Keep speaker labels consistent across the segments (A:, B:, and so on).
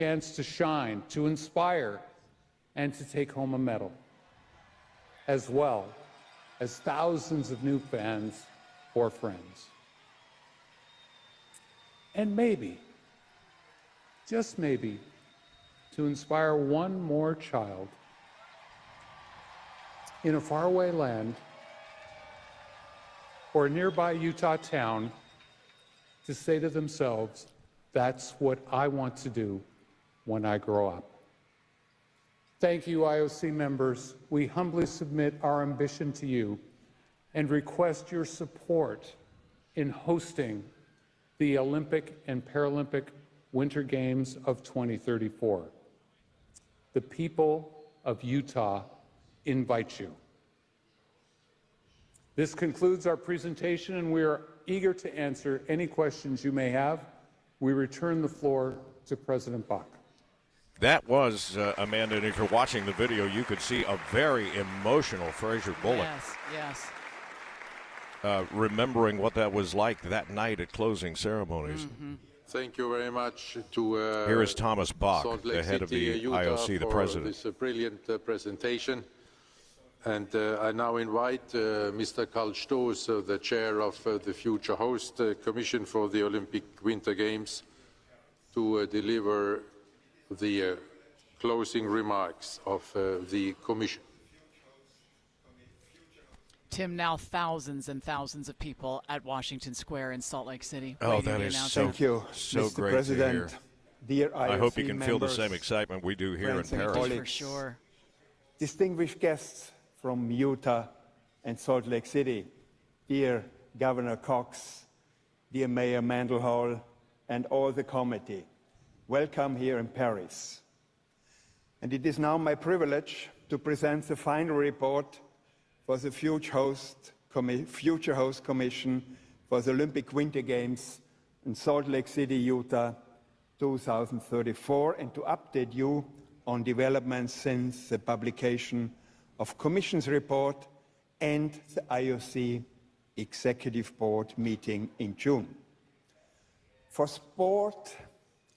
A: chance to shine, to inspire, and to take home a medal, as well as thousands of new fans or friends. And maybe, just maybe, to inspire one more child in a faraway land or a nearby Utah town to say to themselves, that's what I want to do when I grow up. Thank you, IOC members. We humbly submit our ambition to you and request your support in hosting the Olympic and Paralympic Winter Games of 2034. The people of Utah invite you. This concludes our presentation, and we are eager to answer any questions you may have. We return the floor to President Bach.
B: That was, Amanda, and if you're watching the video, you could see a very emotional Fraser Bullock.
C: Yes,
B: yes. Remembering what that was like that night at closing ceremonies.
D: Mm-hmm. Thank you very much to
B: here is Thomas Bach, the head of the
D: Utah,
B: IOC, the
D: for
B: president.
D: This brilliant presentation. And I now invite Mr. Karl Stoß, the chair of the Future Host Commission for the Olympic Winter Games, to deliver the closing remarks of the Commission.
C: Tim, now thousands and thousands of people at Washington Square in Salt Lake City.
B: Oh, that is so,
E: Thank you,
B: so
E: Mr.
B: great
E: President,
B: to hear.
E: Dear IOC
B: I hope you can
E: members,
B: feel the same excitement we do here in Paris.
C: For sure.
E: Distinguished guests from Utah and Salt Lake City, dear Governor Cox, dear Mayor Mendenhall, and all the committee, welcome here in Paris. And it is now my privilege to present the final report for the Future Host Commission for the Olympic Winter Games in Salt Lake City, Utah, 2034, and to update you on developments since the publication of Commission's report and the IOC Executive Board meeting in June. For sport,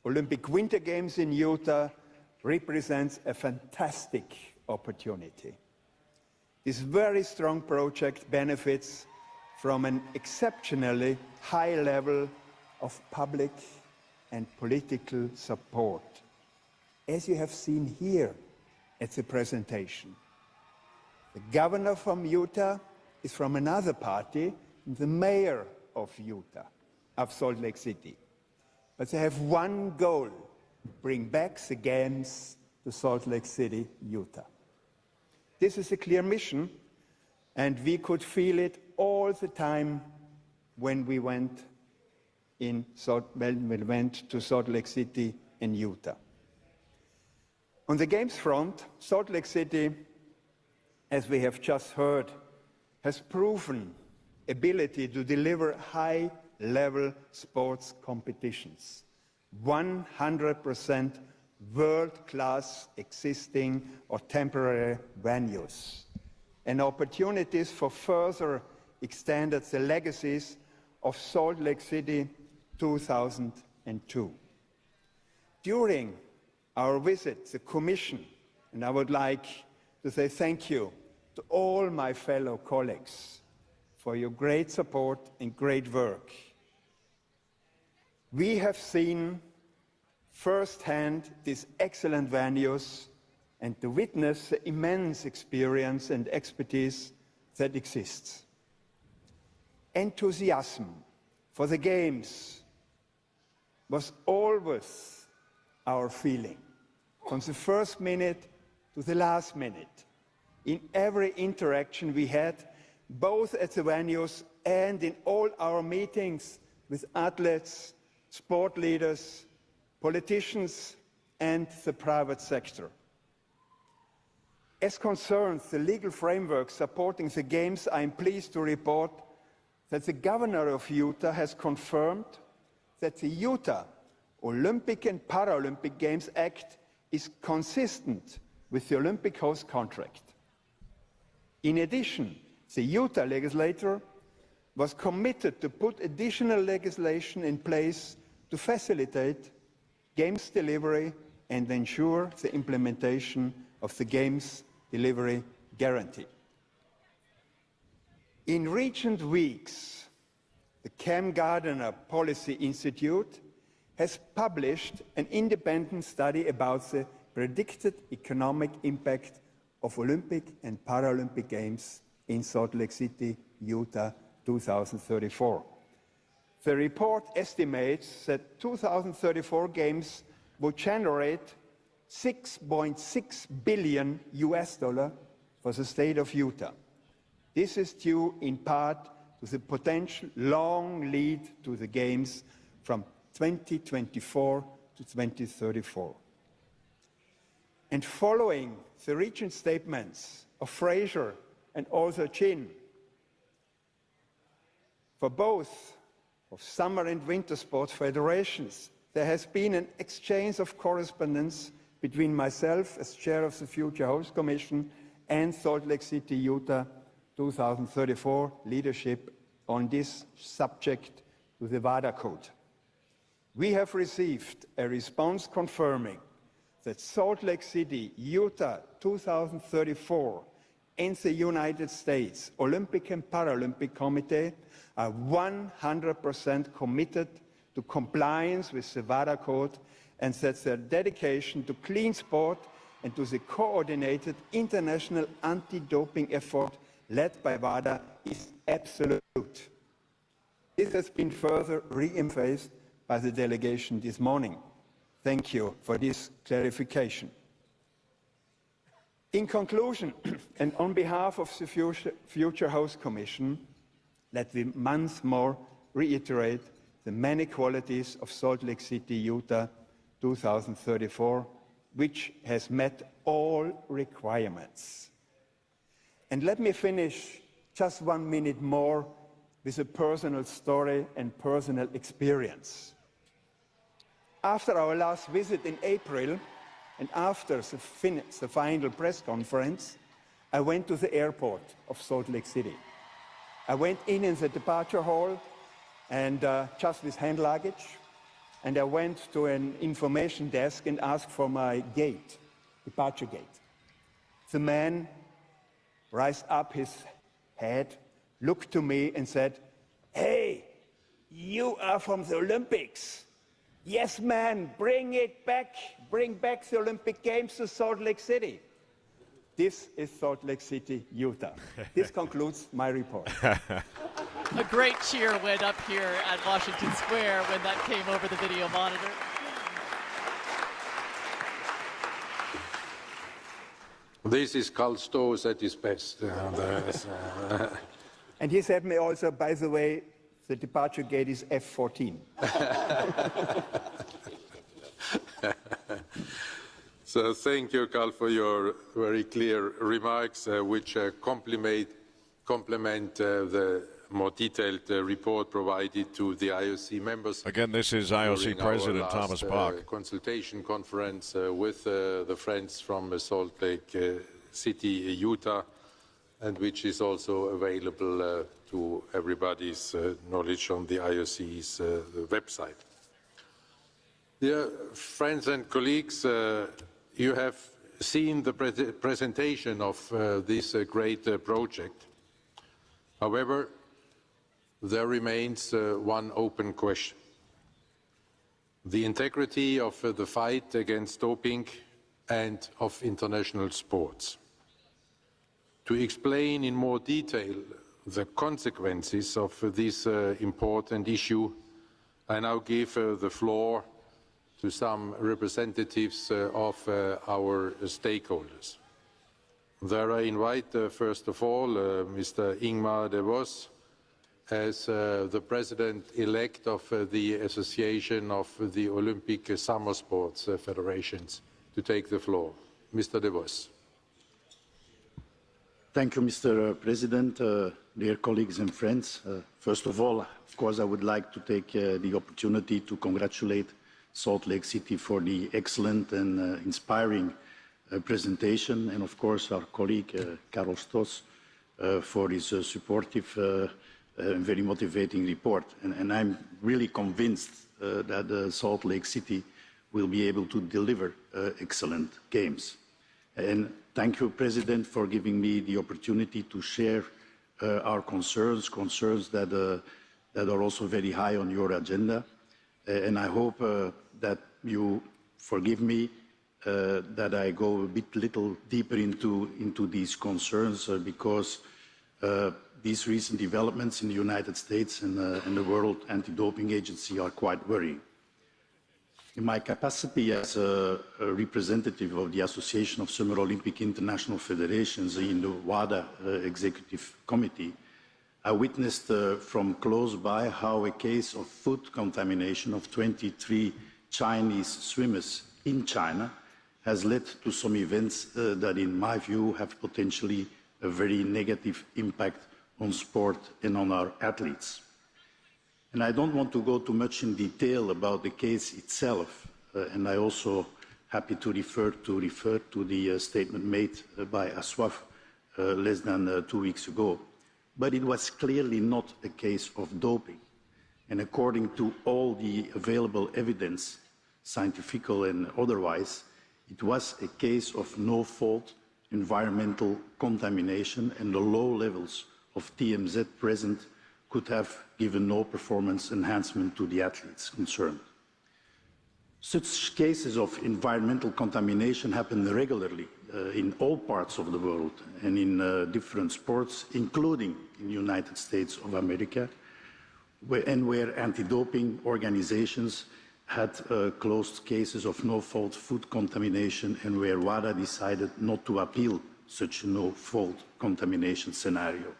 E: Olympic Winter Games in Utah represents a fantastic opportunity. This very strong project benefits from an exceptionally high level of public and political support, as you have seen here at the presentation. The governor from Utah is from another party, the mayor of Utah, of Salt Lake City. But they have one goal: bring back the games to Salt Lake City, Utah. This is a clear mission, and we could feel it all the time when we went to Salt Lake City in Utah. On the games front, Salt Lake City, as we have just heard, has proven ability to deliver high-level sports competitions. 100% world-class existing or temporary venues, and opportunities for further extended the legacies of Salt Lake City 2002. During our visit, the Commission, and I would like to say thank you to all my fellow colleagues for your great support and great work. We have seen firsthand these excellent venues and to witness the immense experience and expertise that exists. Enthusiasm for the Games was always our feeling, from the first minute to the last minute. In every interaction we had, both at the venues and in all our meetings with athletes, sport leaders, politicians, and the private sector. As concerns the legal framework supporting the Games, I am pleased to report that the governor of Utah has confirmed that the Utah Olympic and Paralympic Games Act is consistent with the Olympic host contract. In addition, the Utah legislature was committed to put additional legislation in place to facilitate Games delivery and ensure the implementation of the Games Delivery Guarantee. In recent weeks, the Cam Gardner Policy Institute has published an independent study about the predicted economic impact of Olympic and Paralympic Games in Salt Lake City, Utah, 2034. The report estimates that 2034 Games would generate $6.6 billion for the state of Utah. This is due in part to the potential long lead to the Games from 2024 to 2034. And following the region statements of Fraser and also Chin, for both of summer and winter sports federations, there has been an exchange of correspondence between myself as chair of the Future Host Commission and Salt Lake City, Utah 2034 leadership on this subject to the WADA Code. We have received a response confirming that Salt Lake City, Utah 2034 and the United States Olympic and Paralympic Committee are 100% committed to compliance with the WADA Code, and that their dedication to clean sport and to the coordinated international anti-doping effort led by WADA is absolute. This has been further re-emphasized by the delegation this morning. Thank you for this clarification. In conclusion, and on behalf of the Future Host Commission, let me once more reiterate the many qualities of Salt Lake City, Utah 2034, which has met all requirements. And let me finish just 1 minute more with a personal story and personal experience. After our last visit in April, and after the final press conference, I went to the airport of Salt Lake City. I went in the departure hall, and just with hand luggage, and I went to an information desk and asked for my gate, departure gate. The man raised up his head, looked to me and said, "Hey, you are from the Olympics. Yes, man, bring it back. Bring back the Olympic Games to Salt Lake City." This is Salt Lake City, Utah. This concludes my report.
C: A great cheer went up here at Washington Square when that came over the video monitor.
D: This is Karl Stoes at his best.
E: And he said me also, by the way, the departure gate is F14.
D: So thank you, Karl, for your very clear remarks, which complement the more detailed report provided to the IOC members.
B: Again, this is IOC President
D: last,
B: Thomas Bach.
D: Consultation conference with the friends from Salt Lake City, Utah, and which is also available to everybody's knowledge on the IOC's website. Dear friends and colleagues, you have seen the presentation of this great project. However, there remains one open question. The integrity of the fight against doping and of international sports. To explain in more detail the consequences of this important issue, I now give the floor to some representatives of our stakeholders. There I invite, first of all, Mr. Ingmar de Vos, as the President-elect of the Association of the Olympic Summer Sports Federations, to take the floor. Mr. de Vos.
F: Thank you, Mr. President, dear colleagues and friends. First of all, of course, I would like to take the opportunity to congratulate Salt Lake City for the excellent and inspiring presentation, and of course our colleague Karl Stoes for his supportive and very motivating report. And I'm really convinced that Salt Lake City will be able to deliver excellent games. And thank you, President, for giving me the opportunity to share our concerns that are also very high on your agenda. And I hope that you forgive me that I go a little deeper into these concerns because these recent developments in the United States and the World Anti-Doping Agency are quite worrying. In my capacity as a representative of the Association of Summer Olympic International Federations in the WADA Executive Committee, I witnessed from close by how a case of food contamination of 23 Chinese swimmers in China has led to some events that, in my view, have potentially a very negative impact on sport and on our athletes. And I don't want to go too much in detail about the case itself, and I also happy to refer to the statement made by Aswaf less than 2 weeks ago. But it was clearly not a case of doping. And according to all the available evidence, scientific and otherwise, it was a case of no-fault environmental contamination, and the low levels of TMZ present could have given no performance enhancement to the athletes concerned. Such cases of environmental contamination happen regularly in all parts of the world and in different sports, including in the United States of America, where anti-doping organizations had closed cases of no-fault food contamination and where WADA decided not to appeal such a no-fault contamination scenario.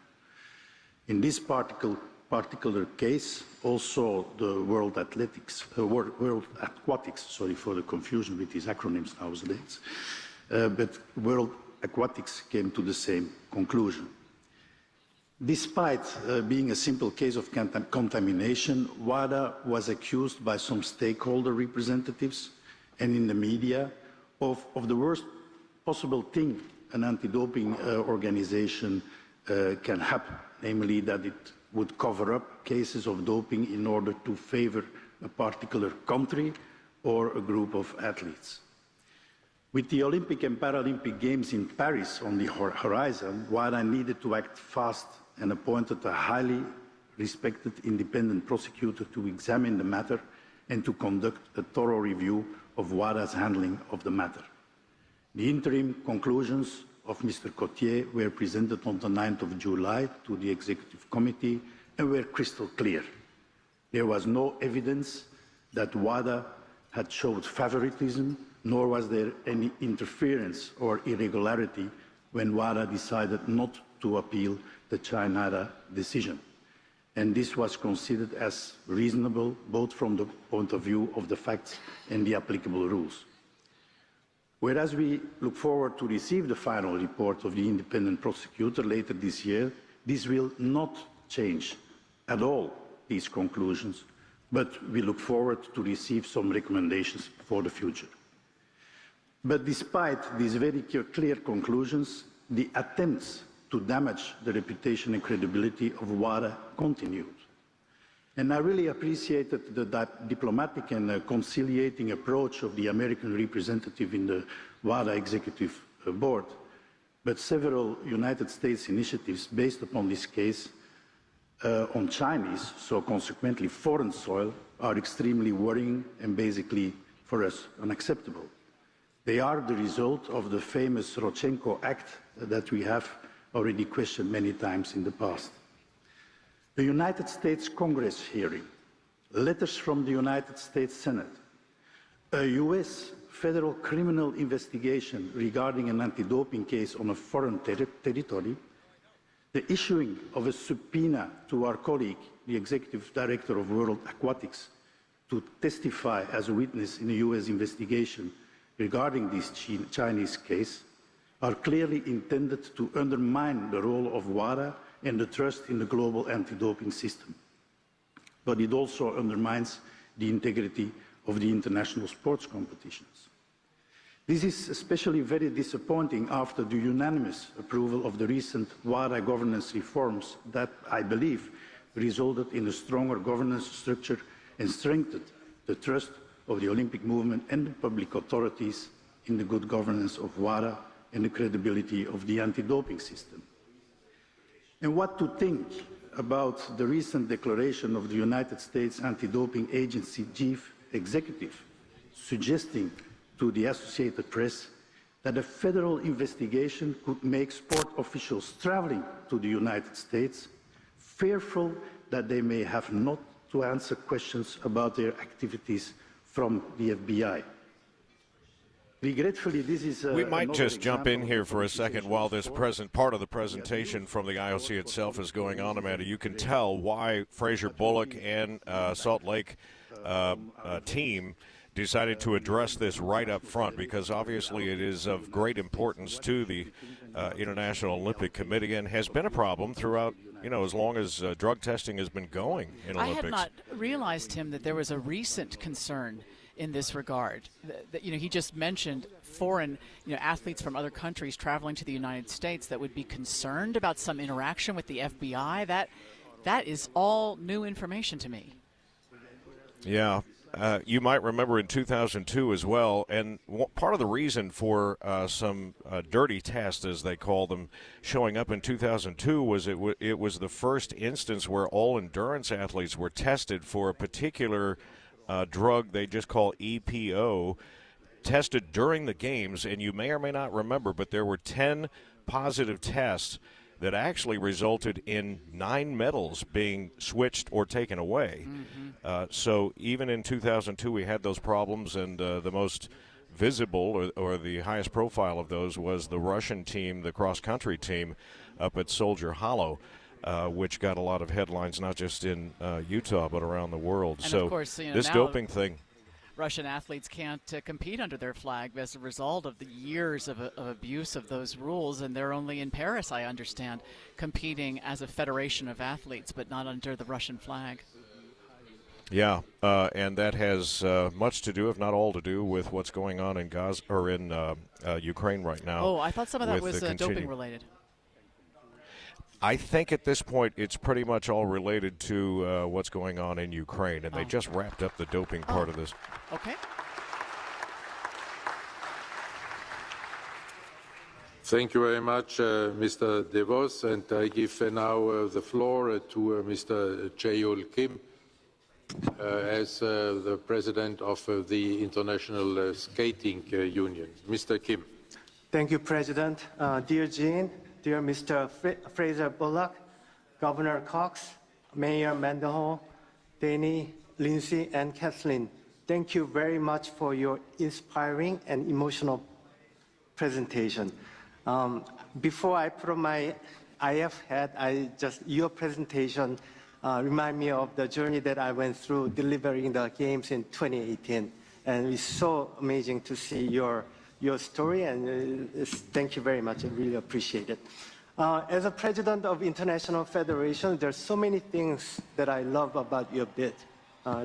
F: In this particular case, also the World Aquatics, sorry for the confusion with these acronyms nowadays, but World Aquatics came to the same conclusion. Despite being a simple case of contamination, WADA was accused by some stakeholder representatives and in the media of the worst possible thing an anti-doping organization can happen, namely that it would cover up cases of doping in order to favor a particular country or a group of athletes. With the Olympic and Paralympic Games in Paris on the horizon, WADA needed to act fast and appointed a highly respected independent prosecutor to examine the matter and to conduct a thorough review of WADA's handling of the matter. The interim conclusions of Mr. Cotier were presented on the 9th of July to the Executive Committee and were crystal clear. There was no evidence that WADA had showed favoritism, nor was there any interference or irregularity when WADA decided not to appeal the China decision. And this was considered as reasonable, both from the point of view of the facts and the applicable rules. Whereas we look forward to receive the final report of the independent prosecutor later this year, this will not change at all these conclusions, but we look forward to receive some recommendations for the future. But despite these very clear conclusions, the attempts to damage the reputation and credibility of WADA continued. And I really appreciated the diplomatic and conciliating approach of the American representative in the WADA Executive Board, but several United States initiatives based upon this case on Chinese, so consequently foreign soil, are extremely worrying and basically, for us, unacceptable. They are the result of the famous Rodchenko Act that we have already questioned many times in the past. The United States Congress hearing, letters from the United States Senate, a US federal criminal investigation regarding an anti-doping case on a foreign territory, the issuing of a subpoena to our colleague, the Executive Director of World Aquatics, to testify as a witness in a US investigation regarding this Chinese case, are clearly intended to undermine the role of WADA and the trust in the global anti-doping system. But it also undermines the integrity of the international sports competitions. This is especially very disappointing after the unanimous approval of the recent WADA governance reforms that, I believe, resulted in a stronger governance structure and strengthened the trust of the Olympic movement and the public authorities in the good governance of WADA and the credibility of the anti-doping system. And what to think about the recent declaration of the United States Anti-Doping Agency chief executive suggesting to the Associated Press that a federal investigation could make sport officials traveling to the United States fearful that they may have not to answer questions about their activities from the FBI. Regretfully, this is
B: we might just jump in here for a second while this part of the presentation from the IOC itself is going on, Amanda. You can tell why Fraser Bullock and Salt Lake team decided to address this right up front, because obviously it is of great importance to the International Olympic Committee and has been a problem throughout, as long as drug testing has been going in Olympics.
C: I had not realized, Tim, that there was a recent concern in this regard. That he just mentioned foreign, athletes from other countries traveling to the United States that would be concerned about some interaction with the FBI. That is all new information to me.
B: Yeah. You might remember in 2002 as well, and part of the reason for some dirty tests, as they call them, showing up in 2002 was it was the first instance where all endurance athletes were tested for a particular drug they just call EPO, tested during the games, and you may or may not remember, but there were 10 positive tests that actually resulted in 9 medals being switched or taken away. Mm-hmm. So even in 2002 we had those problems, and the most visible or the highest profile of those was the Russian team, the cross-country team up at Soldier Hollow, which got a lot of headlines not just in Utah but around the world.
C: And
B: so
C: of course,
B: this doping thing,
C: Russian athletes can't compete under their flag as a result of the years of abuse of those rules, and they're only in Paris, I understand, competing as a federation of athletes, but not under the Russian flag.
B: Yeah, and that has much to do, if not all to do, with what's going on in Gaza or in Ukraine right now.
C: Oh, I thought some of that was doping related.
B: I think at this point it's pretty much all related to what's going on in Ukraine, and they just wrapped up the doping part of this.
C: Okay.
D: Thank you very much, Mr. DeVos, and I give now the floor to Mr. Jae-Yul Kim as the president of the International Skating Union. Mr. Kim.
G: Thank you, President. Dear Jean, dear Mr. Fraser Bullock, Governor Cox, Mayor Mendenhall, Danny, Lindsay, and Kathleen, thank you very much for your inspiring and emotional presentation. Before I put on my IF hat, your presentation remind me of the journey that I went through delivering the games in 2018. And it's so amazing to see your story, and thank you very much. I really appreciate it. As a president of International Federation, there's so many things that I love about your bid.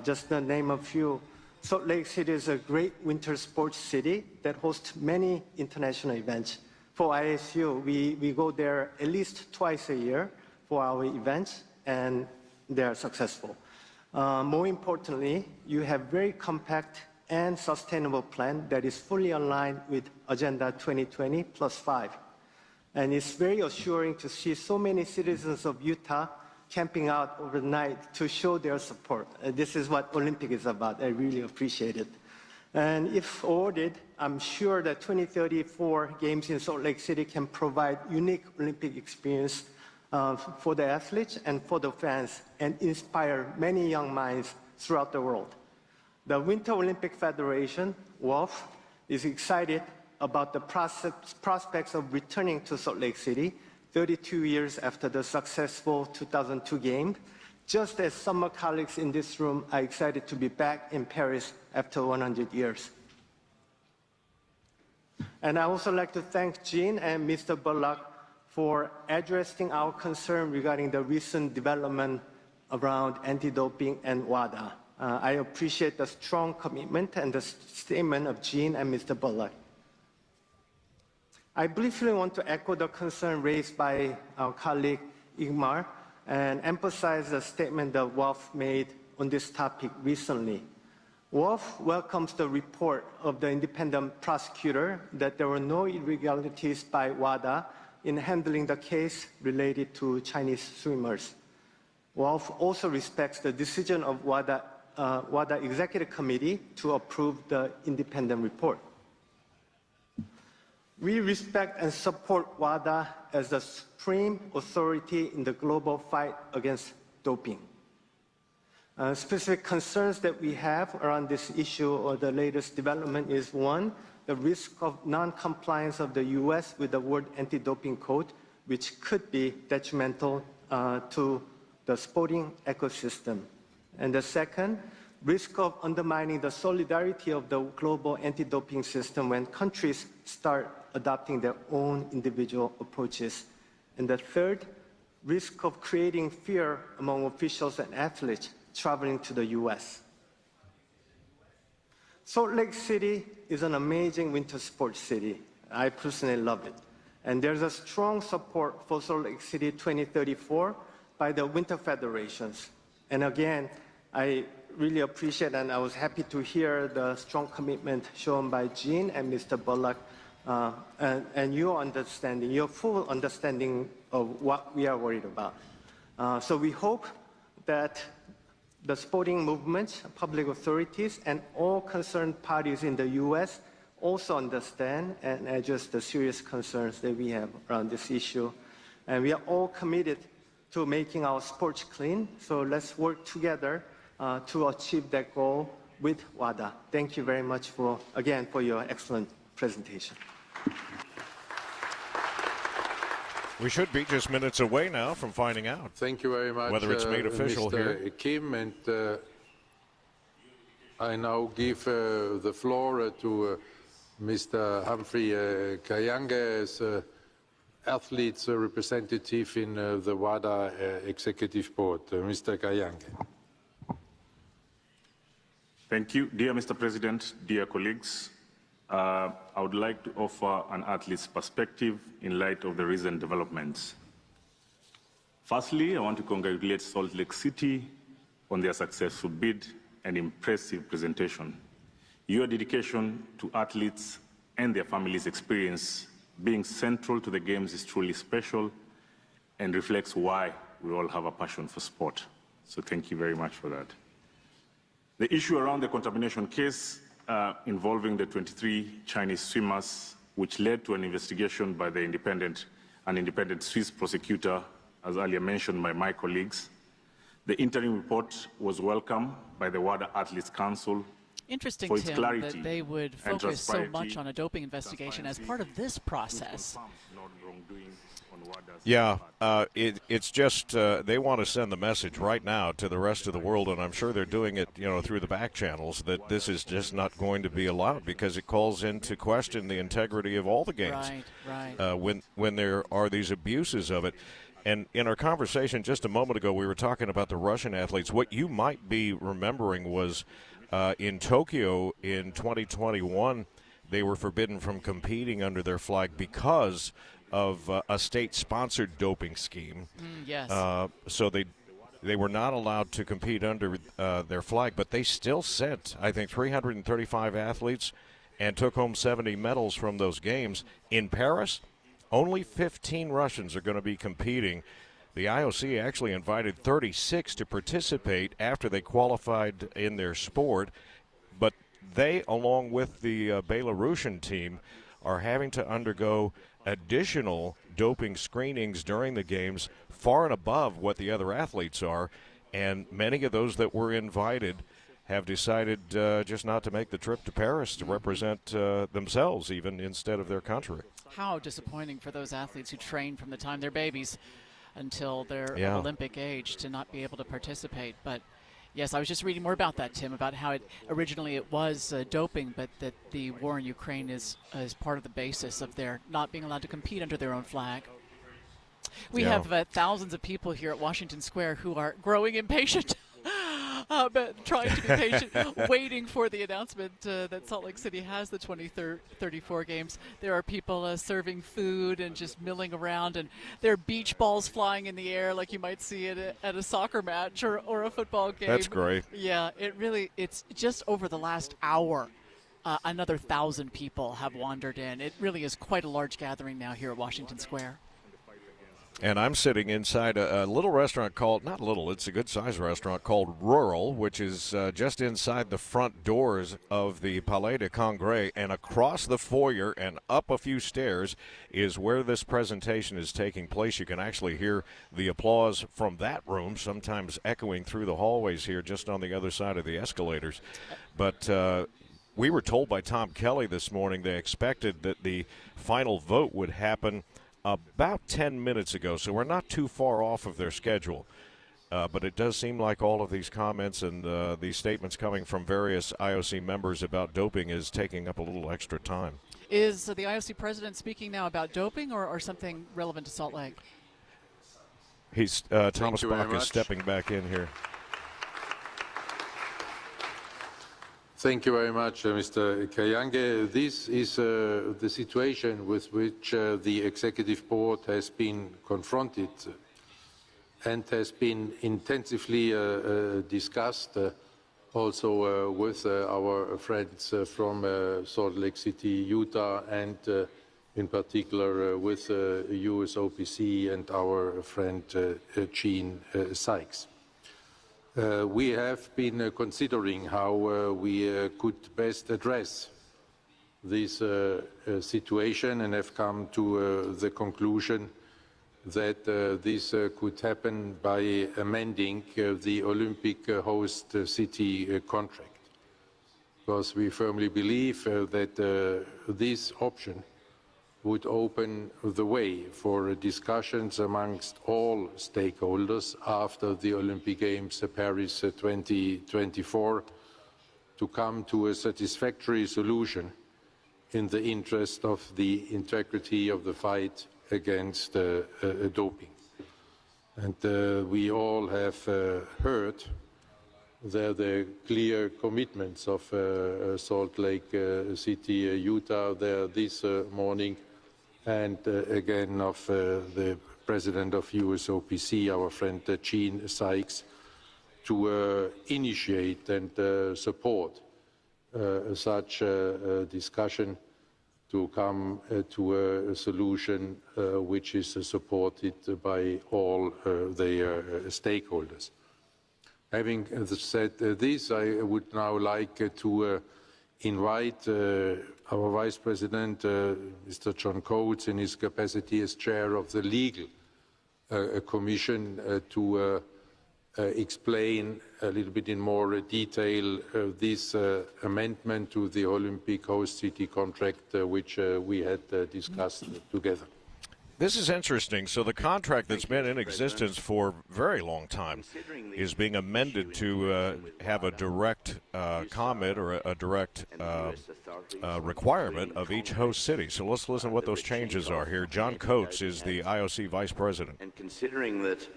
G: Just to name a few, Salt Lake City is a great winter sports city that hosts many international events. For ISU, we go there at least twice a year for our events, and they are successful. More importantly, you have very compact and sustainable plan that is fully aligned with Agenda 2020 +5. And it's very assuring to see so many citizens of Utah camping out overnight to show their support. This is what Olympic is about. I really appreciate it. And if awarded, I'm sure that 2034 Games in Salt Lake City can provide unique Olympic experience for the athletes and for the fans, and inspire many young minds throughout the world. The Winter Olympic Federation, WOF, is excited about the prospects of returning to Salt Lake City 32 years after the successful 2002 game, just as some of my colleagues in this room are excited to be back in Paris after 100 years. And I also like to thank Jean and Mr. Bullock for addressing our concern regarding the recent development around anti-doping and WADA. I appreciate the strong commitment and the statement of Jean and Mr. Bullock. I briefly want to echo the concern raised by our colleague Igmar and emphasize the statement that WOF made on this topic recently. WOF welcomes the report of the independent prosecutor that there were no irregularities by WADA in handling the case related to Chinese swimmers. WOF also respects the decision of WADA Executive Committee to approve the independent report. We respect and support WADA as the supreme authority in the global fight against doping. Specific concerns that we have around this issue or the latest development is one, the risk of non-compliance of the US with the World Anti-Doping Code, which could be detrimental to the sporting ecosystem. And the second, risk of undermining the solidarity of the global anti-doping system when countries start adopting their own individual approaches. And the third, risk of creating fear among officials and athletes traveling to the US. Salt Lake City is an amazing winter sports city. I personally love it. And there's a strong support for Salt Lake City 2034 by the winter federations. And again, I really appreciate and I was happy to hear the strong commitment shown by Jean and Mr. Bullock and your understanding, your full understanding of what we are worried about. So we hope that the sporting movements, public authorities, and all concerned parties in the US also understand and address the serious concerns that we have around this issue. And we are all committed to making our sports clean, so let's work together to achieve that goal with WADA. Thank you very much again for your excellent presentation.
B: We should be just minutes away now from finding out.
D: Thank you very much,
B: whether it's made official
D: Mr.
B: here.
D: Kim, and I now give the floor to Mr. Humphrey Kayange as athletes representative in the WADA Executive Board. Mr. Kayange.
H: Thank you. Dear Mr. President, dear colleagues, I would like to offer an athlete's perspective in light of the recent developments. Firstly, I want to congratulate Salt Lake City on their successful bid and impressive presentation. Your dedication to athletes and their families' experience being central to the Games is truly special and reflects why we all have a passion for sport. So thank you very much for that. The issue around the contamination case involving the 23 Chinese swimmers, which led to an investigation by an independent Swiss prosecutor, as earlier mentioned by my colleagues. The interim report was welcomed by the WADA Athletes Council.
C: Interesting,
H: for its
C: Tim,
H: clarity
C: that they would focus so much on a doping investigation as part of this process.
B: Yeah, it's just they want to send the message right now to the rest of the world, and I'm sure they're doing it, through the back channels, that this is just not going to be allowed because it calls into question the integrity of all the games.
C: Right.
B: When there are these abuses of it. And in our conversation just a moment ago, we were talking about the Russian athletes. What you might be remembering was in Tokyo in 2021, they were forbidden from competing under their flag because of a state-sponsored doping scheme.
C: Yes.
B: So they were not allowed to compete under their flag, but they still sent, I think, 335 athletes and took home 70 medals from those games. In Paris, only 15 Russians are going to be competing. The IOC actually invited 36 to participate after they qualified in their sport, but they, along with the Belarusian team, are having to undergo additional doping screenings during the games far and above what the other athletes are, and many of those that were invited have decided just not to make the trip to Paris to represent themselves even instead of their country.
C: How disappointing for those athletes who train from the time they're babies until they're of Olympic age to not be able to participate. But yes, I was just reading more about that, Tim, about how originally it was doping, but that the war in Ukraine is part of the basis of their not being allowed to compete under their own flag. We have thousands of people here at Washington Square who are growing impatient. but trying to be patient, waiting for the announcement that Salt Lake City has the 2034 games. There are people serving food and just milling around, and there are beach balls flying in the air like you might see at a soccer match or a football game.
B: That's great.
C: Yeah, it's just over the last hour. Another 1,000 people have wandered in. It really is quite a large gathering now here at Washington Square.
B: And I'm sitting inside a little restaurant called, not little, it's a good-sized restaurant called Rural, which is just inside the front doors of the Palais de Congrès. And across the foyer and up a few stairs is where this presentation is taking place. You can actually hear the applause from that room, sometimes echoing through the hallways here just on the other side of the escalators. But we were told by Tom Kelly this morning they expected that the final vote would happen about 10 minutes ago, so we're not too far off of their schedule. But it does seem like all of these comments and these statements coming from various IOC members about doping is taking up a little extra time.
C: Is the IOC president speaking now about doping or something relevant to Salt Lake?
B: He's Thomas Bach is stepping back in here.
D: Thank you very much, Mr. Kayange. This is the situation with which the Executive Board has been confronted and has been intensively discussed also with our friends from Salt Lake City, Utah, and in particular with USOPC and our friend Gene Sykes. We have been considering how we could best address this situation and have come to the conclusion that this could happen by amending the Olympic host city contract, because we firmly believe that this option would open the way for discussions amongst all stakeholders after the Olympic Games Paris 2024 to come to a satisfactory solution in the interest of the integrity of the fight against doping. And we all have heard the clear commitments of Salt Lake City, Utah there this morning, and again of the president of USOPC, our friend Gene Sykes, to initiate and support such a discussion to come to a solution which is supported by all their stakeholders. Having said this, I would now like to invite our Vice President, Mr. John Coates, in his capacity as Chair of the Legal Commission, to explain a little bit in more detail this amendment to the Olympic host city contract, which we had discussed together.
B: This is interesting. So the contract that's been in existence for a very long time is being amended to have a direct comment or a direct requirement of each host city. So let's listen to what those changes are here. John Coates is the IOC Vice President.
I: And considering that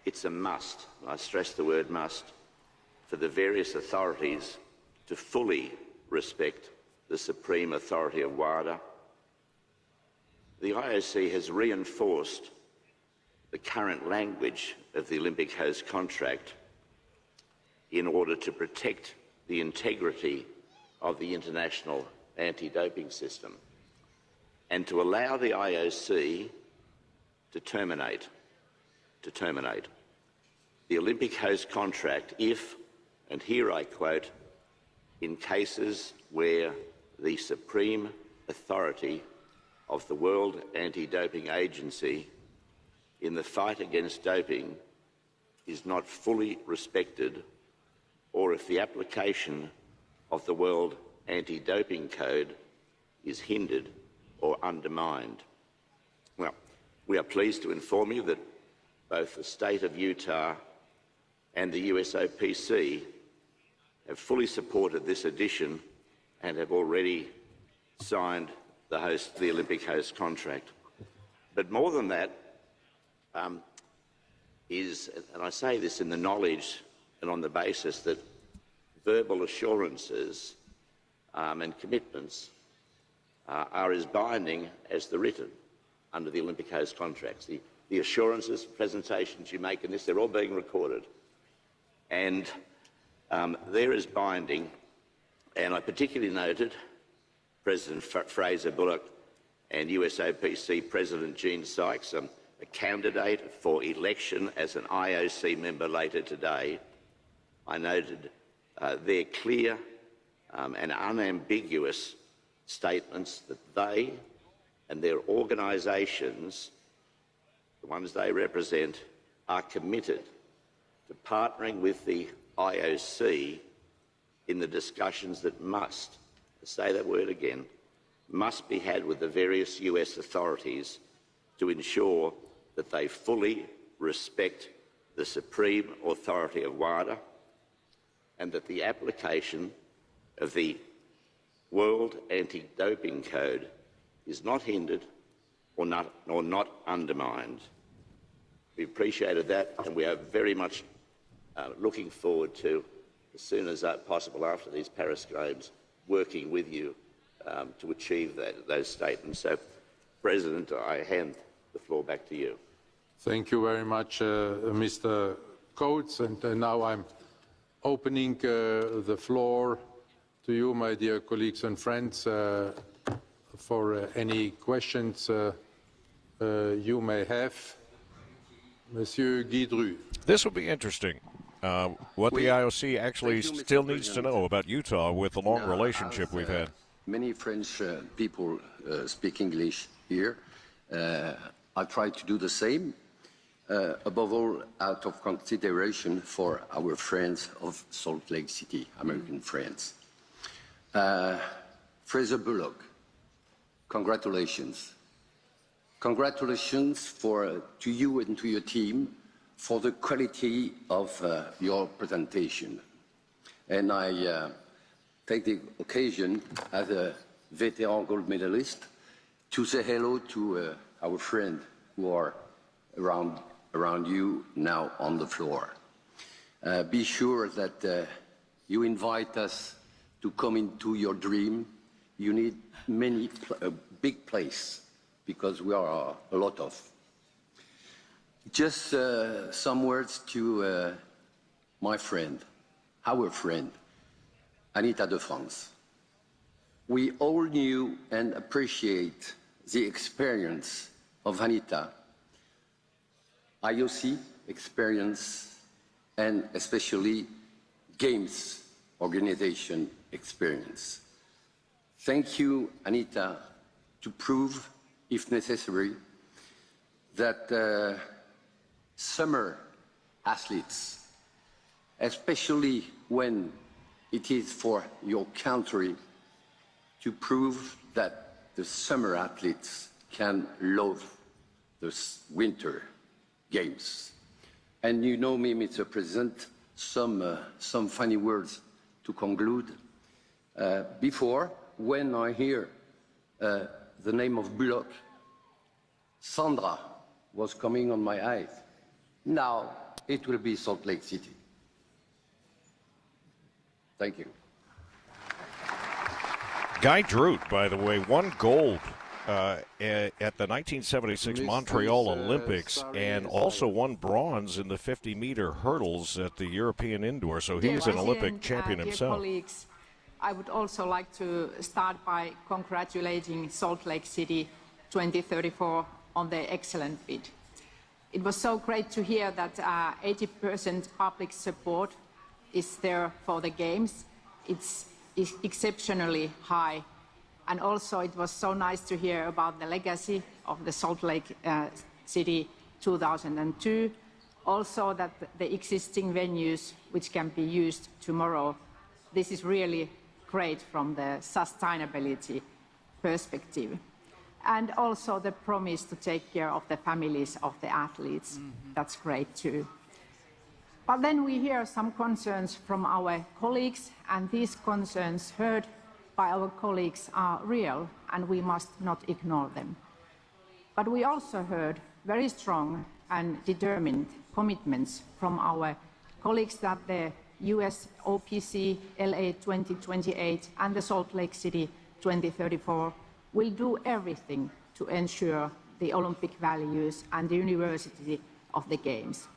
I: it's a must, I stress the word must, for the various authorities to fully respect the supreme authority of WADA, the IOC has reinforced the current language of the Olympic host contract in order to protect the integrity of the international anti-doping system and to allow the IOC to terminate the Olympic host contract if, and here I quote, in cases where the supreme authority of the World Anti-Doping Agency in the fight against doping is not fully respected, or if the application of the World Anti-Doping Code is hindered or undermined. Well, we are pleased to inform you that both the state of Utah and the USOPC have fully supported this addition and have already signed the Olympic host contract. But more than that is, and I say this in the knowledge and on the basis that verbal assurances and commitments are as binding as the written under the Olympic host contracts. The assurances, presentations you make in this, they're all being recorded. And they're as binding, and I particularly noted President Fraser Bullock and USOPC President Jean Sykes, a candidate for election as an IOC member later today. I noted their clear and unambiguous statements that they and their organisations, the ones they represent, are committed to partnering with the IOC in the discussions that must, to say that word again, must be had with the various US authorities to ensure that they fully respect the supreme authority of WADA and that the application of the World Anti-Doping Code is not hindered or not undermined. We appreciated that, and we are very much looking forward to, as soon as possible after these Paris Games, working with you to achieve those statements. So, President, I hand the floor back to you.
D: Thank you very much, Mr. Coates. And now I'm opening the floor to you, my dear colleagues and friends, for any questions you may have. Monsieur Guidru.
B: This will be interesting. What the IOC actually still needs to know about Utah with the long relationship we've had.
J: Many French people speak English here. I try to do the same, above all out of consideration for our friends of Salt Lake City, American friends. Fraser Bullock, congratulations. Congratulations to you and to your team for the quality of your presentation. And I take the occasion as a veteran gold medalist to say hello to our friends who are around you now on the floor. Be sure that you invite us to come into your dream. You need a big place, because we are a lot of. Just some words to my friend, our friend, Anita de France. We all knew and appreciate the experience of Anita, IOC experience, and especially Games organization experience. Thank you, Anita, to prove, if necessary, that summer athletes, especially when it is for your country, to prove that the summer athletes can love the winter games. And you know me, Mr. President, some funny words to conclude. Before, when I hear the name of Bullock, Sandra was coming on my eyes. Now it will be Salt Lake City. Thank you.
B: Guy Droot, by the way, won gold at the 1976 Montreal Olympics and also won bronze in the 50-meter hurdles at the European Indoor, so he's an Olympic champion himself.
K: Dear colleagues, I would also like to start by congratulating Salt Lake City 2034 on their excellent bid. It was so great to hear that 80% public support is there for the Games. It's exceptionally high. And also it was so nice to hear about the legacy of the Salt Lake City 2002. Also that the existing venues which can be used tomorrow. This is really great from the sustainability perspective. And also the promise to take care of the families of the athletes. That's great too. But then we hear some concerns from our colleagues, and these concerns heard by our colleagues are real, and we must not ignore them. But we also heard very strong and determined commitments from our colleagues that the US OPC LA 2028 and the Salt Lake City 2034 will do everything to ensure the Olympic values and the university of the Games.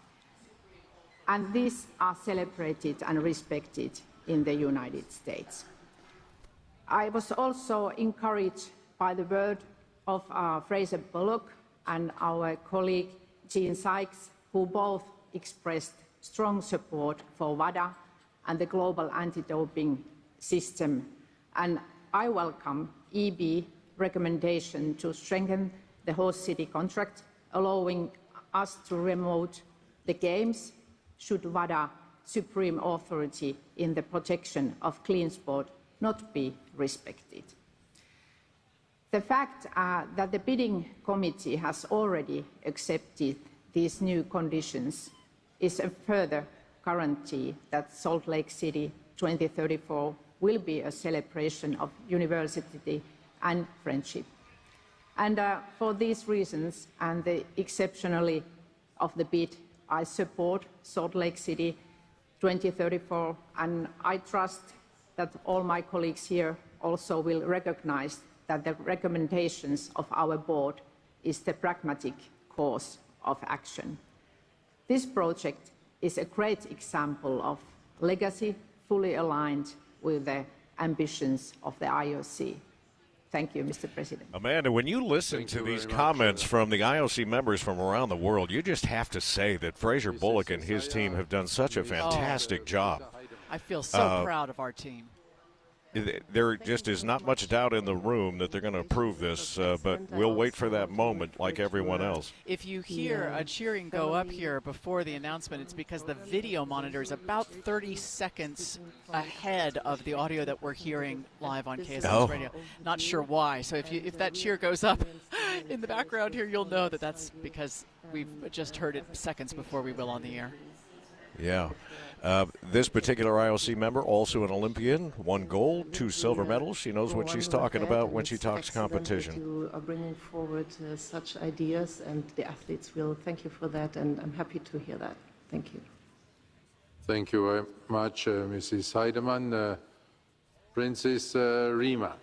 K: And these are celebrated and respected in the United States. I was also encouraged by the word of Fraser Bullock and our colleague Jean Sykes, who both expressed strong support for WADA and the global anti-doping system. And I welcome EB recommendation to strengthen the host city contract, allowing us to remote the Games should WADA, supreme authority in the protection of clean sport, not be respected. The fact that the bidding committee has already accepted these new conditions is a further guarantee that Salt Lake City 2034 will be a celebration of university and friendship. And for these reasons and the exceptionally of the bid, I support Salt Lake City 2034, and I trust that all my colleagues here also will recognize that the recommendations of our board is the pragmatic course of action. This project is a great example of legacy fully aligned with the ambitions of the IOC. Thank you, Mr. President.
B: Amanda, when you listen to these comments from the IOC members from around the world, you just have to say that Fraser Bullock and his team have done such a fantastic job.
C: I feel so proud of our team.
B: There just is not much doubt in the room that they're going to approve this, but we'll wait for that moment like everyone else.
C: If you hear a cheering go up here before the announcement, it's because the video monitor is about 30 seconds ahead of the audio that we're hearing live on KSL's radio. Not sure why. So if that cheer goes up in the background here, you'll know that that's because we've just heard it seconds before we will on the air.
B: Yeah. This particular IOC member, also an Olympian, 1 gold, 2 silver medals. She knows what she's talking about when she talks competition.
L: You are bringing forward such ideas, and the athletes will thank you for that, and I'm happy to hear that. Thank you.
D: Thank you very much, Mrs. Heidemann. Princess Rima.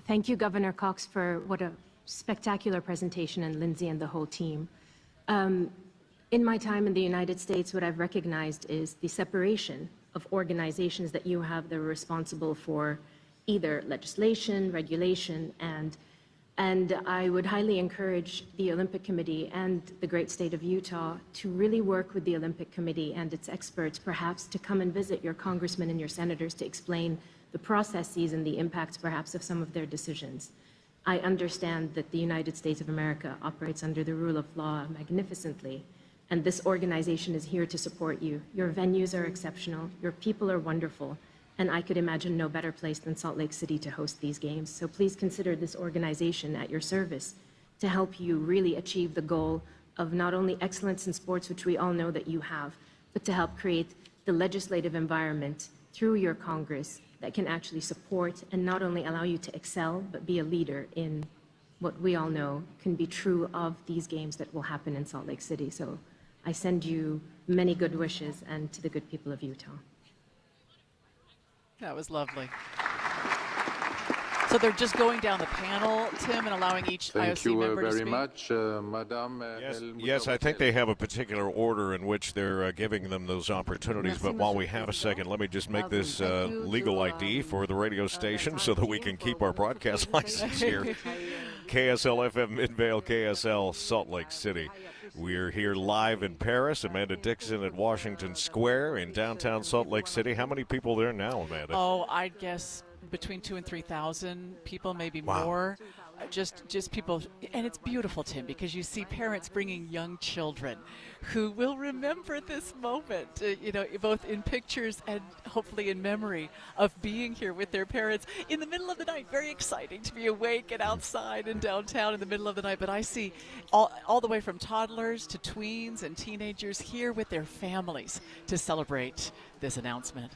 M: Thank you, Governor Cox, for what a spectacular presentation, and Lindsay and the whole team. In my time in the United States, what I've recognized is the separation of organizations that you have that are responsible for either legislation, regulation, and I would highly encourage the Olympic Committee and the great state of Utah to really work with the Olympic Committee and its experts, perhaps to come and visit your congressmen and your senators to explain the processes and the impacts, perhaps, of some of their decisions. I understand that the United States of America operates under the rule of law magnificently, and this organization is here to support you. Your venues are exceptional, your people are wonderful, and I could imagine no better place than Salt Lake City to host these games. So please consider this organization at your service to help you really achieve the goal of not only excellence in sports, which we all know that you have, but to help create the legislative environment through your Congress that can actually support and not only allow you to excel, but be a leader in what we all know can be true of these games that will happen in Salt Lake City. So I send you many good wishes, and to the good people of Utah.
C: That was lovely. So they're just going down the panel, Tim, and allowing each IOC member to speak?
D: Thank you very much, Madame.
B: Yes, I think they have a particular order in which they're giving them those opportunities. But while we have a second, let me just make this legal ID for the radio station so that we can keep our broadcast license here. KSL FM Midvale, KSL Salt Lake City. We're here live in Paris. Amanda Dixon at Washington Square in downtown Salt Lake City. How many people there now, Amanda?
C: Oh, I'd guess between 2,000 and 3,000 people, maybe more. Just people, and it's beautiful, Tim, because you see parents bringing young children who will remember this moment, both in pictures and hopefully in memory of being here with their parents in the middle of the night. Very exciting to be awake and outside and downtown in the middle of the night. But I see all the way from toddlers to tweens and teenagers here with their families to celebrate this announcement.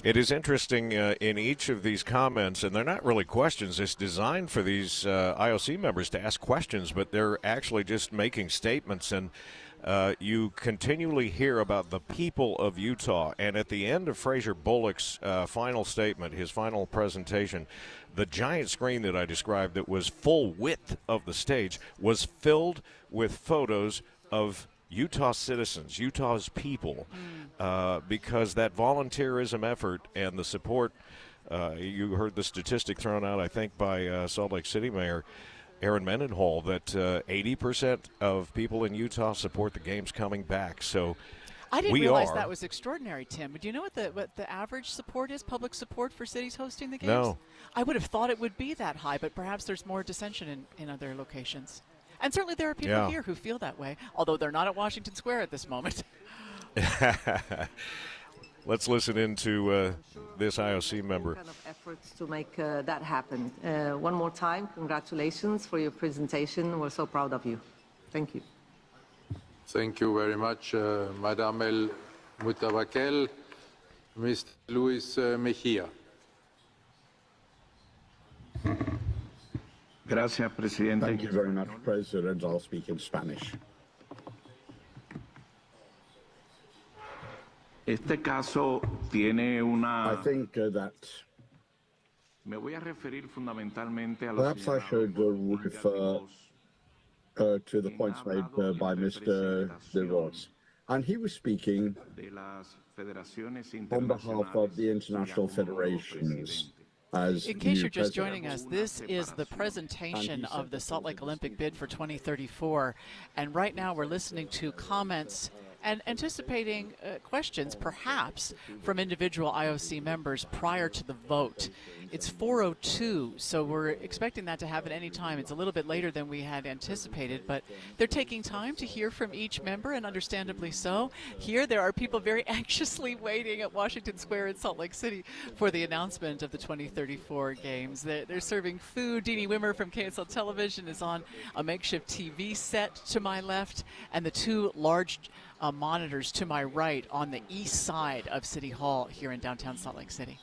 B: It is interesting in each of these comments, and they're not really questions. It's designed for these IOC members to ask questions, but they're actually just making statements. And you continually hear about the people of Utah. And at the end of Fraser Bullock's final statement, his final presentation, the giant screen that I described that was full width of the stage was filled with photos of Utah citizens, Utah's people, because that volunteerism effort and the support, you heard the statistic thrown out, I think, by Salt Lake City Mayor Aaron Mendenhall, that 80% of people in Utah support the games coming back. So
C: I didn't realize that was extraordinary, Tim. Do you know what the average support is, public support for cities hosting the games?
B: No.
C: I would have thought it would be that high, but perhaps there's more dissension in other locations. And certainly there are people here who feel that way, although they're not at Washington Square at this moment.
B: Let's listen into this IOC member.
N: Kind of efforts to make that happen. One more time, congratulations for your presentation. We're so proud of you. Thank you.
D: Thank you very much, Madame El Mutawakel. Mr. Luis Mejia.
O: Gracias, Presidente. Thank you very much, President. I'll speak in Spanish. Este caso tiene una. I think that. Me voy a referir fundamentalmente a los. Perhaps I should refer to the points made by Mr. De Ross. And he was speaking on behalf of the international federations.
C: In case you're just joining us, this is the presentation of the Salt Lake Olympic bid for 2034. And right now we're listening to comments and anticipating questions, perhaps, from individual IOC members prior to the vote. It's 4:02, so we're expecting that to happen any time. It's a little bit later than we had anticipated, but they're taking time to hear from each member, and understandably so. Here, there are people very anxiously waiting at Washington Square in Salt Lake City for the announcement of the 2034 games. They're serving food. Deanie Wimmer from KSL Television is on a makeshift TV set to my left, and the two large monitors to my right on the east side of City Hall here in downtown Salt Lake City.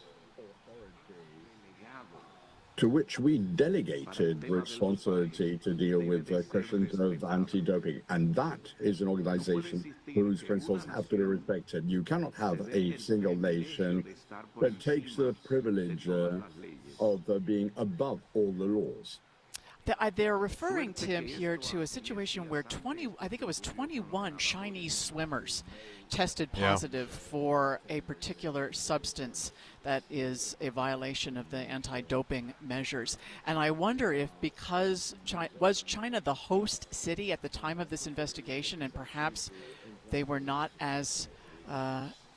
O: To which we delegated responsibility to deal with questions of anti-doping. And that is an organization whose principles have to be respected. You cannot have a single nation that takes the privilege of being above all the laws.
C: They're referring, Tim, here to a situation where 21 Chinese swimmers tested positive for a particular substance that is a violation of the anti-doping measures. And I wonder if, because was China the host city at the time of this investigation, and perhaps they were not as